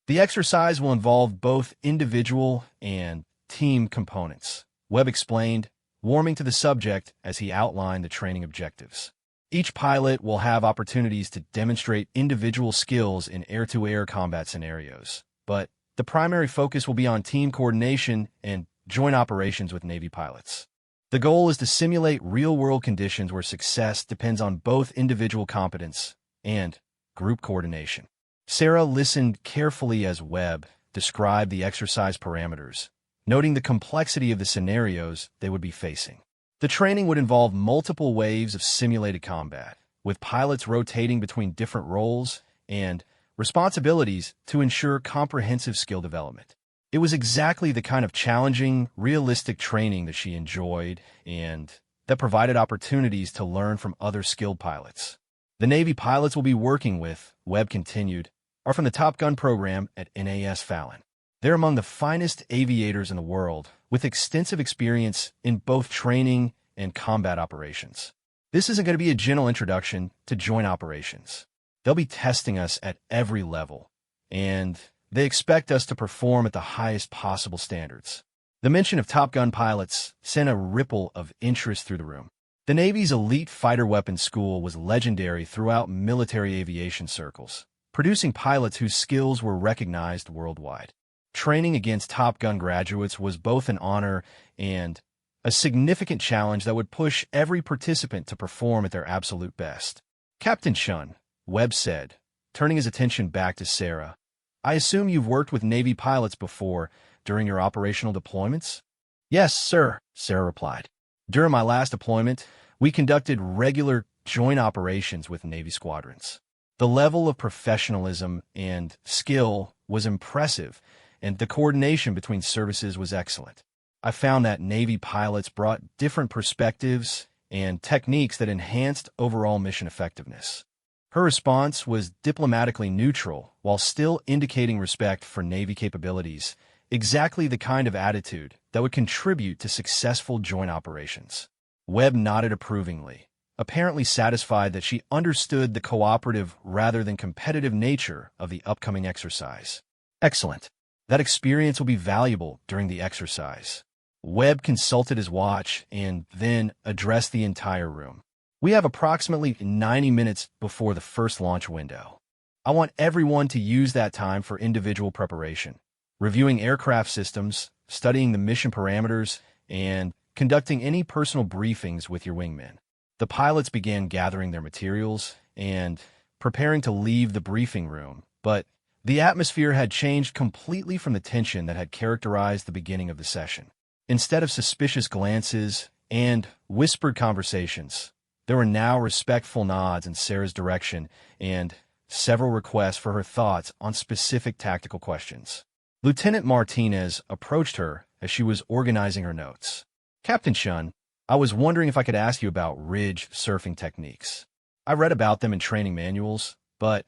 [SPEAKER 1] "The exercise will involve both individual and team components," Webb explained, warming to the subject as he outlined the training objectives. "Each pilot will have opportunities to demonstrate individual skills in air-to-air combat scenarios, but the primary focus will be on team coordination and joint operations with Navy pilots. The goal is to simulate real-world conditions where success depends on both individual competence and group coordination." Sarah listened carefully as Webb described the exercise parameters, noting the complexity of the scenarios they would be facing. The training would involve multiple waves of simulated combat, with pilots rotating between different roles and responsibilities to ensure comprehensive skill development. It was exactly the kind of challenging, realistic training that she enjoyed and that provided opportunities to learn from other skilled pilots. "The Navy pilots we'll be working with," Webb continued, "are from the Top Gun program at NAS Fallon. They're among the finest aviators in the world, with extensive experience in both training and combat operations. This isn't going to be a gentle introduction to joint operations. They'll be testing us at every level, and they expect us to perform at the highest possible standards." The mention of Top Gun pilots sent a ripple of interest through the room. The Navy's elite fighter weapons school was legendary throughout military aviation circles, producing pilots whose skills were recognized worldwide. Training against Top Gun graduates was both an honor and a significant challenge that would push every participant to perform at their absolute best. "Captain Shun," Webb said, turning his attention back to Sarah, "I assume you've worked with Navy pilots before during your operational deployments?" "Yes, sir," Sarah replied. "During my last deployment, we conducted regular joint operations with Navy squadrons. The level of professionalism and skill was impressive, and the coordination between services was excellent. I found that Navy pilots brought different perspectives and techniques that enhanced overall mission effectiveness." Her response was diplomatically neutral while still indicating respect for Navy capabilities, exactly the kind of attitude that would contribute to successful joint operations. Webb nodded approvingly, apparently satisfied that she understood the cooperative rather than competitive nature of the upcoming exercise. "Excellent. That experience will be valuable during the exercise." Webb consulted his watch and then addressed the entire room. "We have approximately 90 minutes before the first launch window. I want everyone to use that time for individual preparation, reviewing aircraft systems, studying the mission parameters, and conducting any personal briefings with your wingmen." The pilots began gathering their materials and preparing to leave the briefing room, but the atmosphere had changed completely from the tension that had characterized the beginning of the session. Instead of suspicious glances and whispered conversations, there were now respectful nods in Sarah's direction and several requests for her thoughts on specific tactical questions. Lieutenant Martinez approached her as she was organizing her notes. "Captain Shun, I was wondering if I could ask you about ridge surfing techniques. I read about them in training manuals, but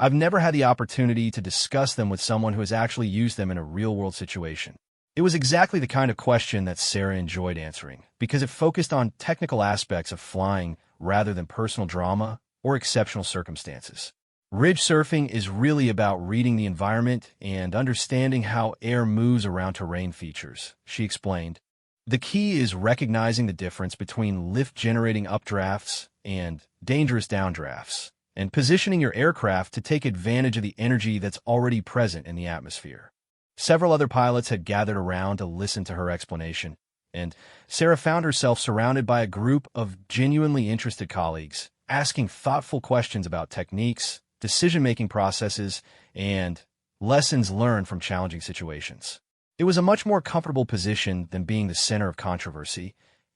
[SPEAKER 1] I've never had the opportunity to discuss them with someone who has actually used them in a real-world situation. It was exactly the kind of question that Sarah enjoyed answering, because it focused on technical aspects of flying rather than personal drama or exceptional circumstances. Ridge surfing is really about reading the environment and understanding how air moves around terrain features, she explained. The key is recognizing the difference between lift-generating updrafts and dangerous downdrafts, and positioning your aircraft to take advantage of the energy that's already present in the atmosphere. Several other pilots had gathered around to listen to her explanation, and Sarah found herself surrounded by a group of genuinely interested colleagues, asking thoughtful questions about techniques, decision-making processes, and lessons learned from challenging situations. It was a much more comfortable position than being the center of controversy,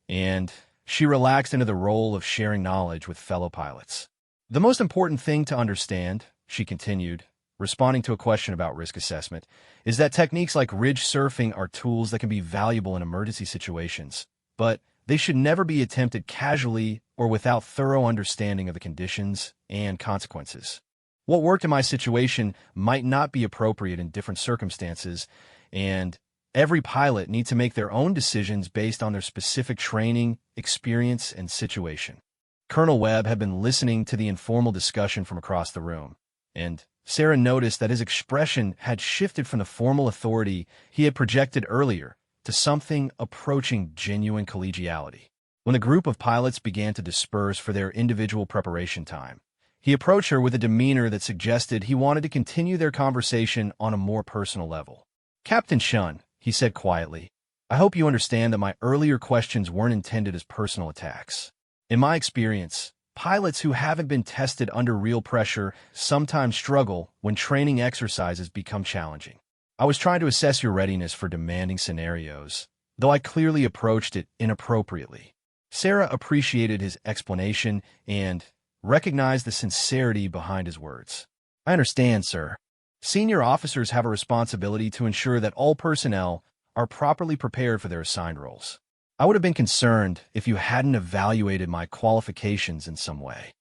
[SPEAKER 1] and she relaxed into the role of sharing knowledge with fellow pilots. The most important thing to understand, she continued, responding to a question about risk assessment, is that techniques like ridge surfing are tools that can be valuable in emergency situations, but they should never be attempted casually or without thorough understanding of the conditions and consequences. What worked in my situation might not be appropriate in different circumstances, and every pilot needs to make their own decisions based on their specific training, experience, and situation. Colonel Webb had been listening to the informal discussion from across the room, and Sarah noticed that his expression had shifted from the formal authority he had projected earlier to something approaching genuine collegiality. When the group of pilots began to disperse for their individual preparation time, he approached her with a demeanor that suggested he wanted to continue their conversation on a more personal level. "Captain Shun," he said quietly, "I hope you understand that my earlier questions weren't intended as personal attacks. In my experience, pilots who haven't been tested under real pressure sometimes struggle when training exercises become challenging. I was trying to assess your readiness for demanding scenarios, though I clearly approached it inappropriately." Sarah appreciated his explanation and recognized the sincerity behind his words. "I understand, sir. Senior officers have a responsibility to ensure that all personnel are properly prepared for their assigned roles. I would have been concerned if you hadn't evaluated my qualifications in some way."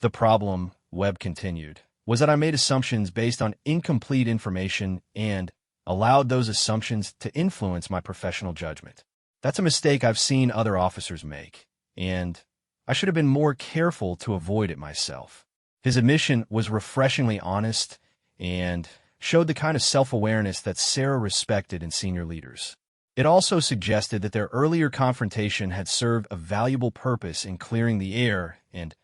[SPEAKER 1] "The problem," Webb continued, "was that I made assumptions based on incomplete information and allowed those assumptions to influence my professional judgment. That's a mistake I've seen other officers make, and I should have been more careful to avoid it myself." His admission was refreshingly honest and showed the kind of self-awareness that Sarah respected in senior leaders. It also suggested that their earlier confrontation had served a valuable purpose in clearing the air and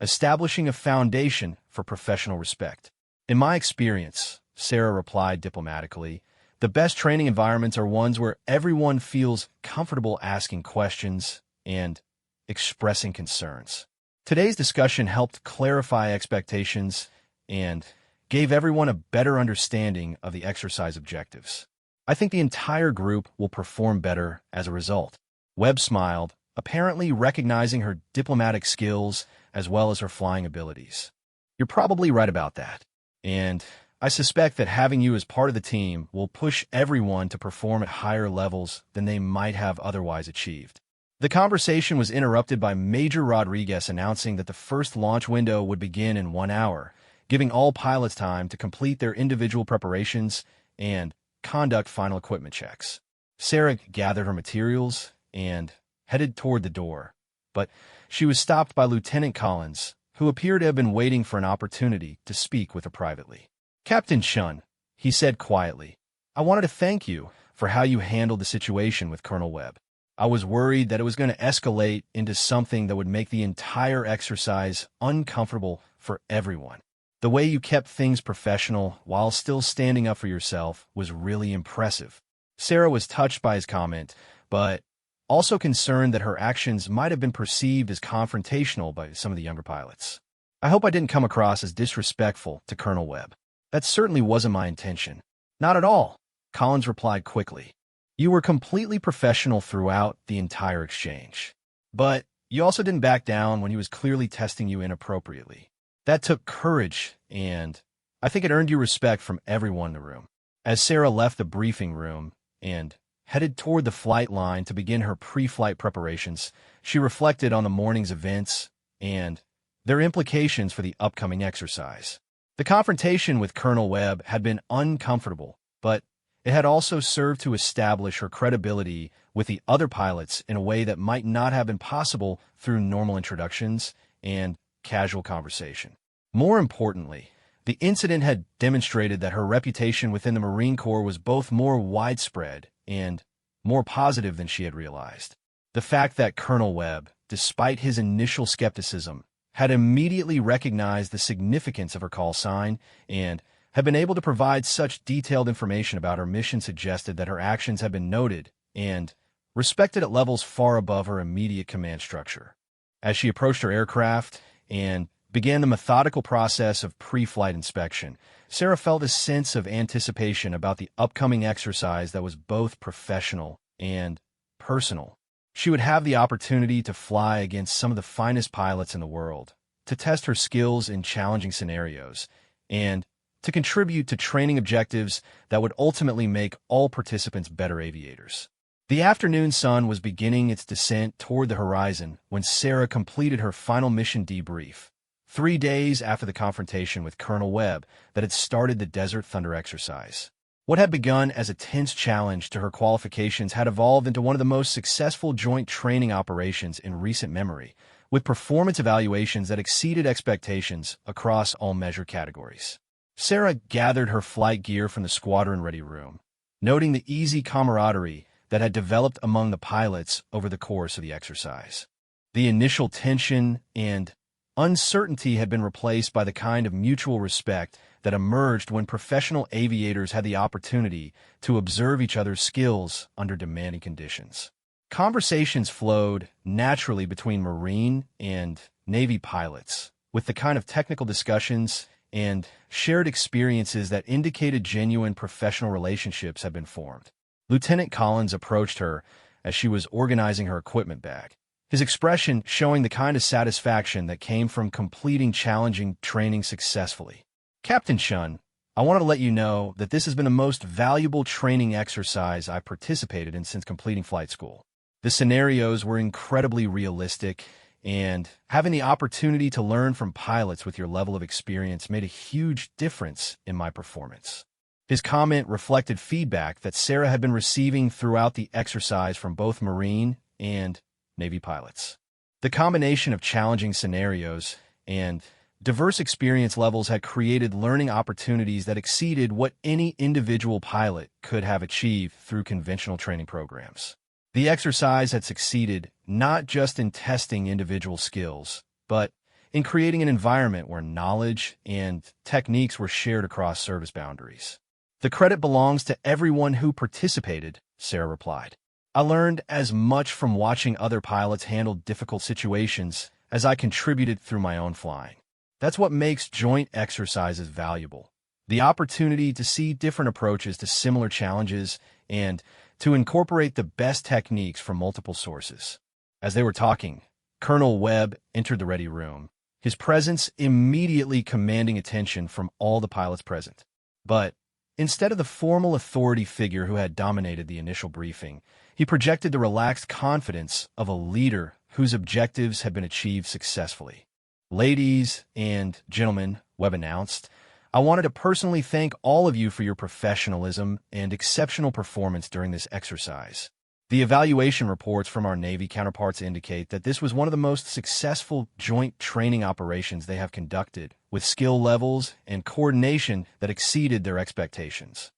[SPEAKER 1] establishing a foundation for professional respect. "In my experience," Sarah replied diplomatically, "the best training environments are ones where everyone feels comfortable asking questions and expressing concerns." Today's discussion helped clarify expectations and gave everyone a better understanding of the exercise objectives. "I think the entire group will perform better as a result." Webb smiled, apparently recognizing her diplomatic skills as well as her flying abilities. "You're probably right about that, and I suspect that having you as part of the team will push everyone to perform at higher levels than they might have otherwise achieved." The conversation was interrupted by Major Rodriguez announcing that the first launch window would begin in 1 hour, giving all pilots time to complete their individual preparations and conduct final equipment checks. Sarah gathered her materials and headed toward the door, but she was stopped by Lieutenant Collins, who appeared to have been waiting for an opportunity to speak with her privately. "Captain Shun," he said quietly, "I wanted to thank you for how you handled the situation with Colonel Webb. I was worried that it was going to escalate into something that would make the entire exercise uncomfortable for everyone. The way you kept things professional while still standing up for yourself was really impressive." Sarah was touched by his comment, but also concerned that her actions might have been perceived as confrontational by some of the younger pilots. "I hope I didn't come across as disrespectful to Colonel Webb. That certainly wasn't my intention." "Not at all," Collins replied quickly. "You were completely professional throughout the entire exchange. But you also didn't back down when he was clearly testing you inappropriately. That took courage, and I think it earned you respect from everyone in the room." As Sarah left the briefing room and headed toward the flight line to begin her pre-flight preparations, she reflected on the morning's events and their implications for the upcoming exercise. The confrontation with Colonel Webb had been uncomfortable, but it had also served to establish her credibility with the other pilots in a way that might not have been possible through normal introductions and casual conversation. More importantly, the incident had demonstrated that her reputation within the Marine Corps was both more widespread and more positive than she had realized. The fact that Colonel Webb, despite his initial skepticism, had immediately recognized the significance of her call sign and had been able to provide such detailed information about her mission suggested that her actions had been noted and respected at levels far above her immediate command structure. As she approached her aircraft and began the methodical process of pre-flight inspection, Sarah felt a sense of anticipation about the upcoming exercise that was both professional and personal. She would have the opportunity to fly against some of the finest pilots in the world, to test her skills in challenging scenarios, and to contribute to training objectives that would ultimately make all participants better aviators. The afternoon sun was beginning its descent toward the horizon when Sarah completed her final mission debrief, 3 days after the confrontation with Colonel Webb that had started the Desert Thunder exercise. What had begun as a tense challenge to her qualifications had evolved into one of the most successful joint training operations in recent memory, with performance evaluations that exceeded expectations across all measure categories. Sarah gathered her flight gear from the squadron ready room, noting the easy camaraderie that had developed among the pilots over the course of the exercise. The initial tension and uncertainty had been replaced by the kind of mutual respect that emerged when professional aviators had the opportunity to observe each other's skills under demanding conditions. Conversations flowed naturally between Marine and Navy pilots, with the kind of technical discussions and shared experiences that indicated genuine professional relationships had been formed. Lieutenant Collins approached her as she was organizing her equipment bag, his expression showing the kind of satisfaction that came from completing challenging training successfully. Captain Shun, I want to let you know that this has been the most valuable training exercise I've participated in since completing flight school. The scenarios were incredibly realistic, and having the opportunity to learn from pilots with your level of experience made a huge difference in my performance. His comment reflected feedback that Sarah had been receiving throughout the exercise from both Marine and Navy pilots. The combination of challenging scenarios and diverse experience levels had created learning opportunities that exceeded what any individual pilot could have achieved through conventional training programs. The exercise had succeeded not just in testing individual skills, but in creating an environment where knowledge and techniques were shared across service boundaries. The credit belongs to everyone who participated, Sarah replied. I learned as much from watching other pilots handle difficult situations as I contributed through my own flying. That's what makes joint exercises valuable. The opportunity to see different approaches to similar challenges and to incorporate the best techniques from multiple sources. As they were talking, Colonel Webb entered the ready room, his presence immediately commanding attention from all the pilots present. But instead of the formal authority figure who had dominated the initial briefing, he projected the relaxed confidence of a leader whose objectives had been achieved successfully. Ladies and gentlemen, Webb announced, I wanted to personally thank all of you for your professionalism and exceptional performance during this exercise. The evaluation reports from our Navy counterparts indicate that this was one of the most successful joint training operations they have conducted, with skill levels and coordination that exceeded their expectations.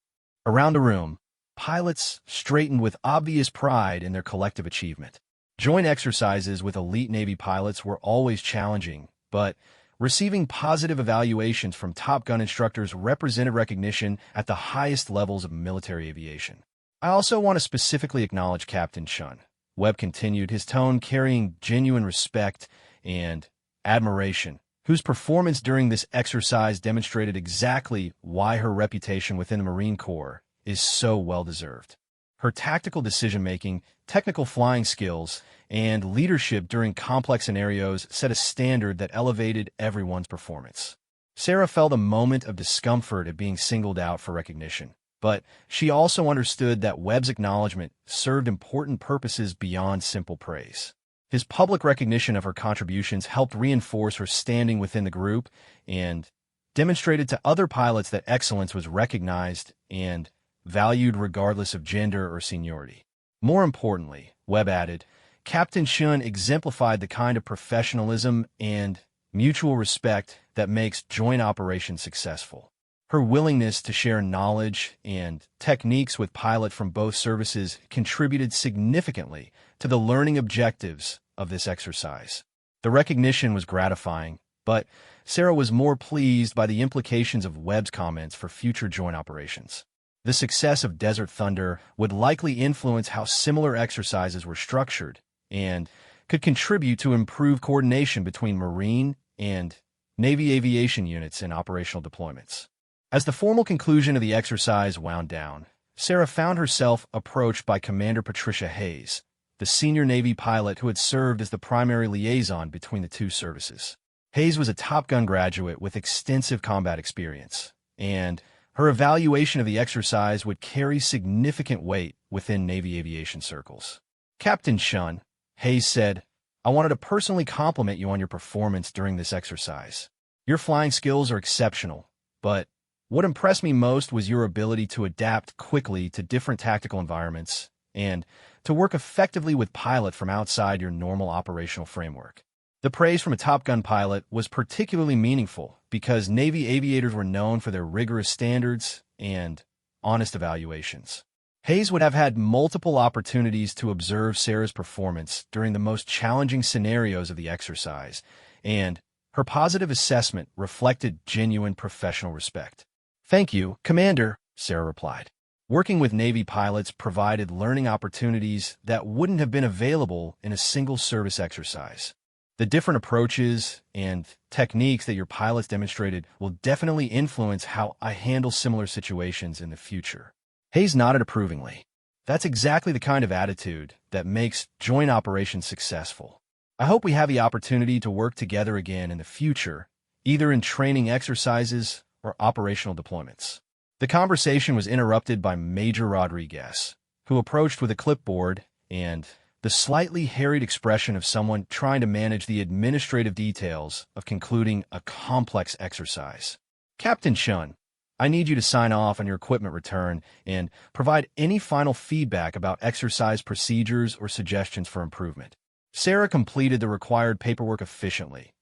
[SPEAKER 1] Around the room, pilots straightened with obvious pride in their collective achievement. Joint exercises with elite Navy pilots were always challenging, but receiving positive evaluations from Top Gun instructors represented recognition at the highest levels of military aviation. I also want to specifically acknowledge Captain Shun. Webb continued, his tone carrying genuine respect and admiration, whose performance during this exercise demonstrated exactly why her reputation within the Marine Corps is so well-deserved. Her tactical decision-making, technical flying skills, and leadership during complex scenarios set a standard that elevated everyone's performance. Sarah felt a moment of discomfort at being singled out for recognition, but she also understood that Webb's acknowledgement served important purposes beyond simple praise. His public recognition of her contributions helped reinforce her standing within the group and demonstrated to other pilots that excellence was recognized and valued regardless of gender or seniority. More importantly, Webb added, Captain Shun exemplified the kind of professionalism and mutual respect that makes joint operations successful. Her willingness to share knowledge and techniques with pilots from both services contributed significantly to the learning objectives of this exercise. The recognition was gratifying, but Sarah was more pleased by the implications of Webb's comments for future joint operations. The success of Desert Thunder would likely influence how similar exercises were structured and could contribute to improved coordination between Marine and Navy aviation units in operational deployments. As the formal conclusion of the exercise wound down, Sarah found herself approached by Commander Patricia Hayes, the senior Navy pilot who had served as the primary liaison between the two services. Hayes was a Top Gun graduate with extensive combat experience, and her evaluation of the exercise would carry significant weight within Navy aviation circles. Captain Shun, Hayes said, I wanted to personally compliment you on your performance during this exercise. Your flying skills are exceptional, but what impressed me most was your ability to adapt quickly to different tactical environments and to work effectively with pilots from outside your normal operational framework. The praise from a Top Gun pilot was particularly meaningful because Navy aviators were known for their rigorous standards and honest evaluations. Hayes would have had multiple opportunities to observe Sarah's performance during the most challenging scenarios of the exercise, and her positive assessment reflected genuine professional respect. Thank you, Commander, Sarah replied. Working with Navy pilots provided learning opportunities that wouldn't have been available in a single service exercise. The different approaches and techniques that your pilots demonstrated will definitely influence how I handle similar situations in the future. Hayes nodded approvingly. That's exactly the kind of attitude that makes joint operations successful. I hope we have the opportunity to work together again in the future, either in training exercises or operational deployments. The conversation was interrupted by Major Rodriguez, who approached with a clipboard and the slightly harried expression of someone trying to manage the administrative details of concluding a complex exercise. Captain Shun, I need you to sign off on your equipment return and provide any final feedback about exercise procedures or suggestions for improvement. Sarah completed the required paperwork efficiently,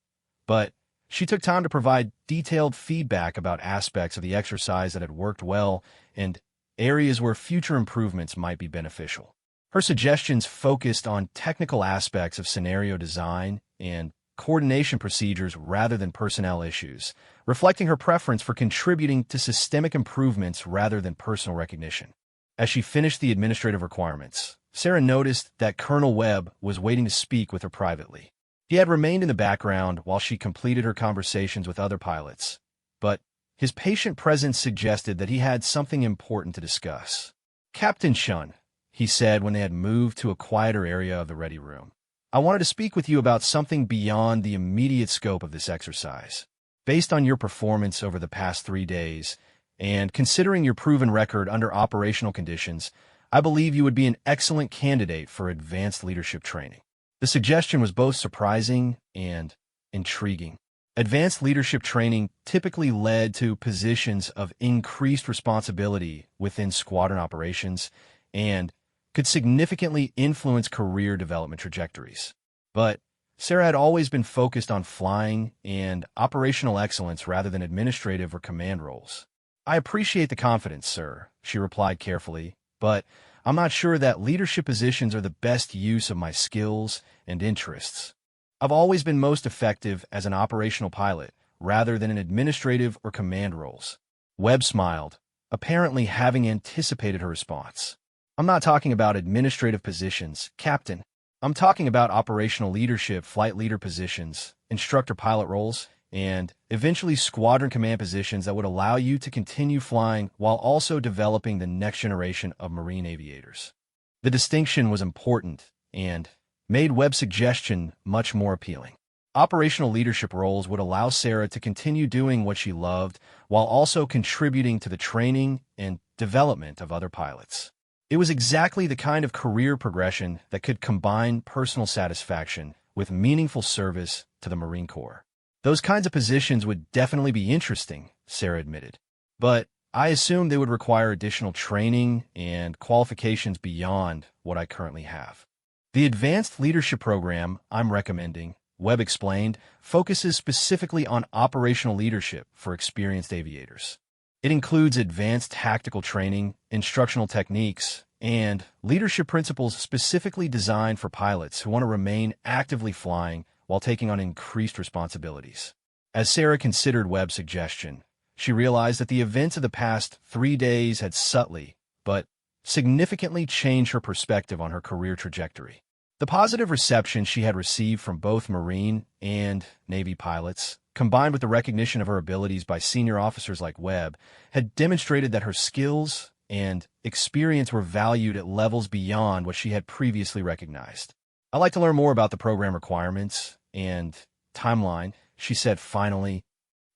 [SPEAKER 1] but she took time to provide detailed feedback about aspects of the exercise that had worked well and areas where future improvements might be beneficial. Her suggestions focused on technical aspects of scenario design and coordination procedures rather than personnel issues, reflecting her preference for contributing to systemic improvements rather than personal recognition. As she finished the administrative requirements, Sarah noticed that Colonel Webb was waiting to speak with her privately. He had remained in the background while she completed her conversations with other pilots, but his patient presence suggested that he had something important to discuss. Captain Shun, he said when they had moved to a quieter area of the ready room, I wanted to speak with you about something beyond the immediate scope of this exercise. Based on your performance over the past 3 days, and considering your proven record under operational conditions, I believe you would be an excellent candidate for advanced leadership training. The suggestion was both surprising and intriguing. Advanced leadership training typically led to positions of increased responsibility within squadron operations and could significantly influence career development trajectories. But Sarah had always been focused on flying and operational excellence rather than administrative or command roles. I appreciate the confidence, sir, she replied carefully, but I'm not sure that leadership positions are the best use of my skills and interests. I've always been most effective as an operational pilot rather than in administrative or command roles. Webb smiled, apparently having anticipated her response. I'm not talking about administrative positions, Captain. I'm talking about operational leadership, flight leader positions, instructor pilot roles, and eventually squadron command positions that would allow you to continue flying while also developing the next generation of Marine aviators. The distinction was important and made Webb's suggestion much more appealing. Operational leadership roles would allow Sarah to continue doing what she loved while also contributing to the training and development of other pilots. It was exactly the kind of career progression that could combine personal satisfaction with meaningful service to the Marine Corps. Those kinds of positions would definitely be interesting, Sarah admitted. But I assume they would require additional training and qualifications beyond what I currently have. The advanced leadership program I'm recommending, Webb explained, focuses specifically on operational leadership for experienced aviators. It includes advanced tactical training, instructional techniques, and leadership principles specifically designed for pilots who want to remain actively flying while taking on increased responsibilities. As Sarah considered Webb's suggestion, she realized that the events of the past 3 days had subtly, but significantly changed her perspective on her career trajectory. The positive reception she had received from both Marine and Navy pilots, combined with the recognition of her abilities by senior officers like Webb, had demonstrated that her skills and experience were valued at levels beyond what she had previously recognized. "I'd like to learn more about the program requirements and timeline," she said finally.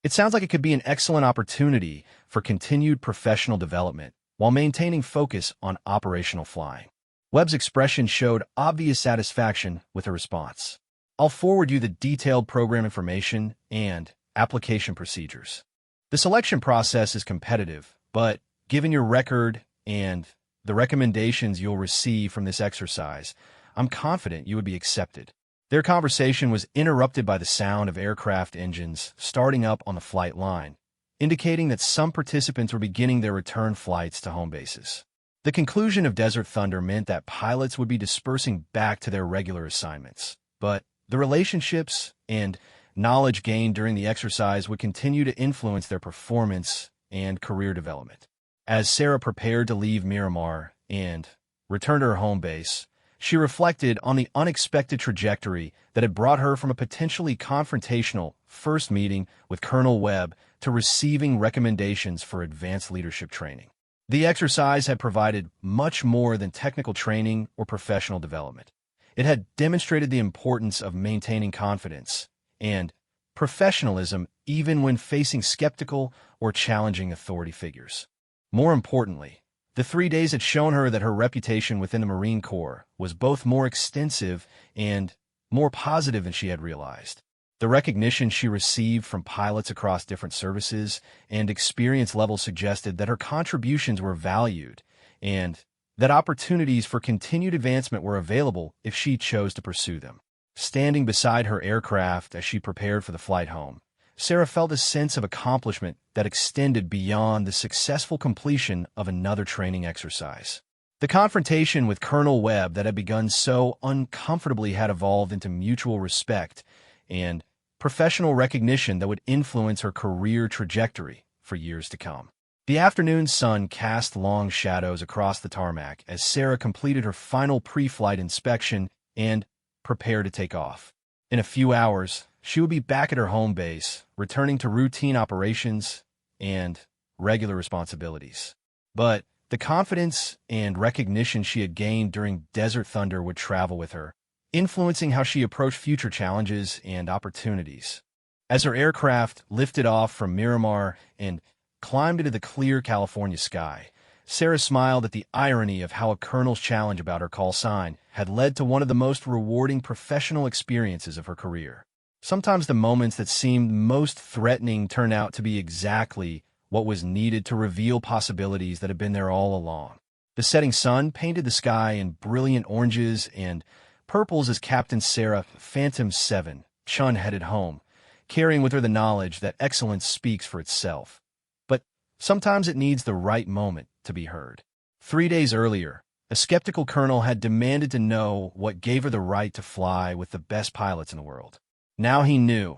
[SPEAKER 1] "It sounds like it could be an excellent opportunity for continued professional development while maintaining focus on operational flying." Webb's expression showed obvious satisfaction with her response. "I'll forward you the detailed program information and application procedures. The selection process is competitive, but given your record and the recommendations you'll receive from this exercise, I'm confident you would be accepted." Their conversation was interrupted by the sound of aircraft engines starting up on the flight line, indicating that some participants were beginning their return flights to home bases. The conclusion of Desert Thunder meant that pilots would be dispersing back to their regular assignments, but the relationships and knowledge gained during the exercise would continue to influence their performance and career development. As Sarah prepared to leave Miramar and return to her home base, she reflected on the unexpected trajectory that had brought her from a potentially confrontational first meeting with Colonel Webb to receiving recommendations for advanced leadership training. The exercise had provided much more than technical training or professional development. It had demonstrated the importance of maintaining confidence and professionalism even when facing skeptical or challenging authority figures. More importantly, the 3 days had shown her that her reputation within the Marine Corps was both more extensive and more positive than she had realized. The recognition she received from pilots across different services and experience levels suggested that her contributions were valued and that opportunities for continued advancement were available if she chose to pursue them. Standing beside her aircraft as she prepared for the flight home, Sarah felt a sense of accomplishment that extended beyond the successful completion of another training exercise. The confrontation with Colonel Webb that had begun so uncomfortably had evolved into mutual respect and professional recognition that would influence her career trajectory for years to come. The afternoon sun cast long shadows across the tarmac as Sarah completed her final pre-flight inspection and prepared to take off. In a few hours, she would be back at her home base, returning to routine operations and regular responsibilities. But the confidence and recognition she had gained during Desert Thunder would travel with her, influencing how she approached future challenges and opportunities. As her aircraft lifted off from Miramar and climbed into the clear California sky, Sarah smiled at the irony of how a colonel's challenge about her call sign had led to one of the most rewarding professional experiences of her career. Sometimes the moments that seemed most threatening turned out to be exactly what was needed to reveal possibilities that had been there all along. The setting sun painted the sky in brilliant oranges and purples as Captain Sarah Phantom 7 Chun headed home, carrying with her the knowledge that excellence speaks for itself. But sometimes it needs the right moment to be heard. 3 days earlier, a skeptical colonel had demanded to know what gave her the right to fly with the best pilots in the world. Now he knew,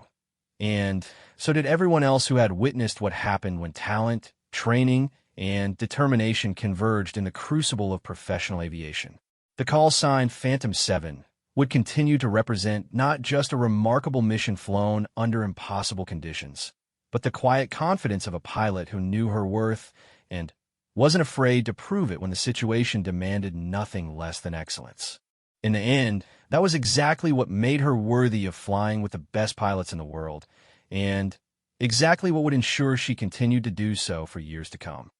[SPEAKER 1] and so did everyone else who had witnessed what happened when talent, training, and determination converged in the crucible of professional aviation. The call sign Phantom 7 would continue to represent not just a remarkable mission flown under impossible conditions, but the quiet confidence of a pilot who knew her worth and wasn't afraid to prove it when the situation demanded nothing less than excellence. In the end, that was exactly what made her worthy of flying with the best pilots in the world, and exactly what would ensure she continued to do so for years to come.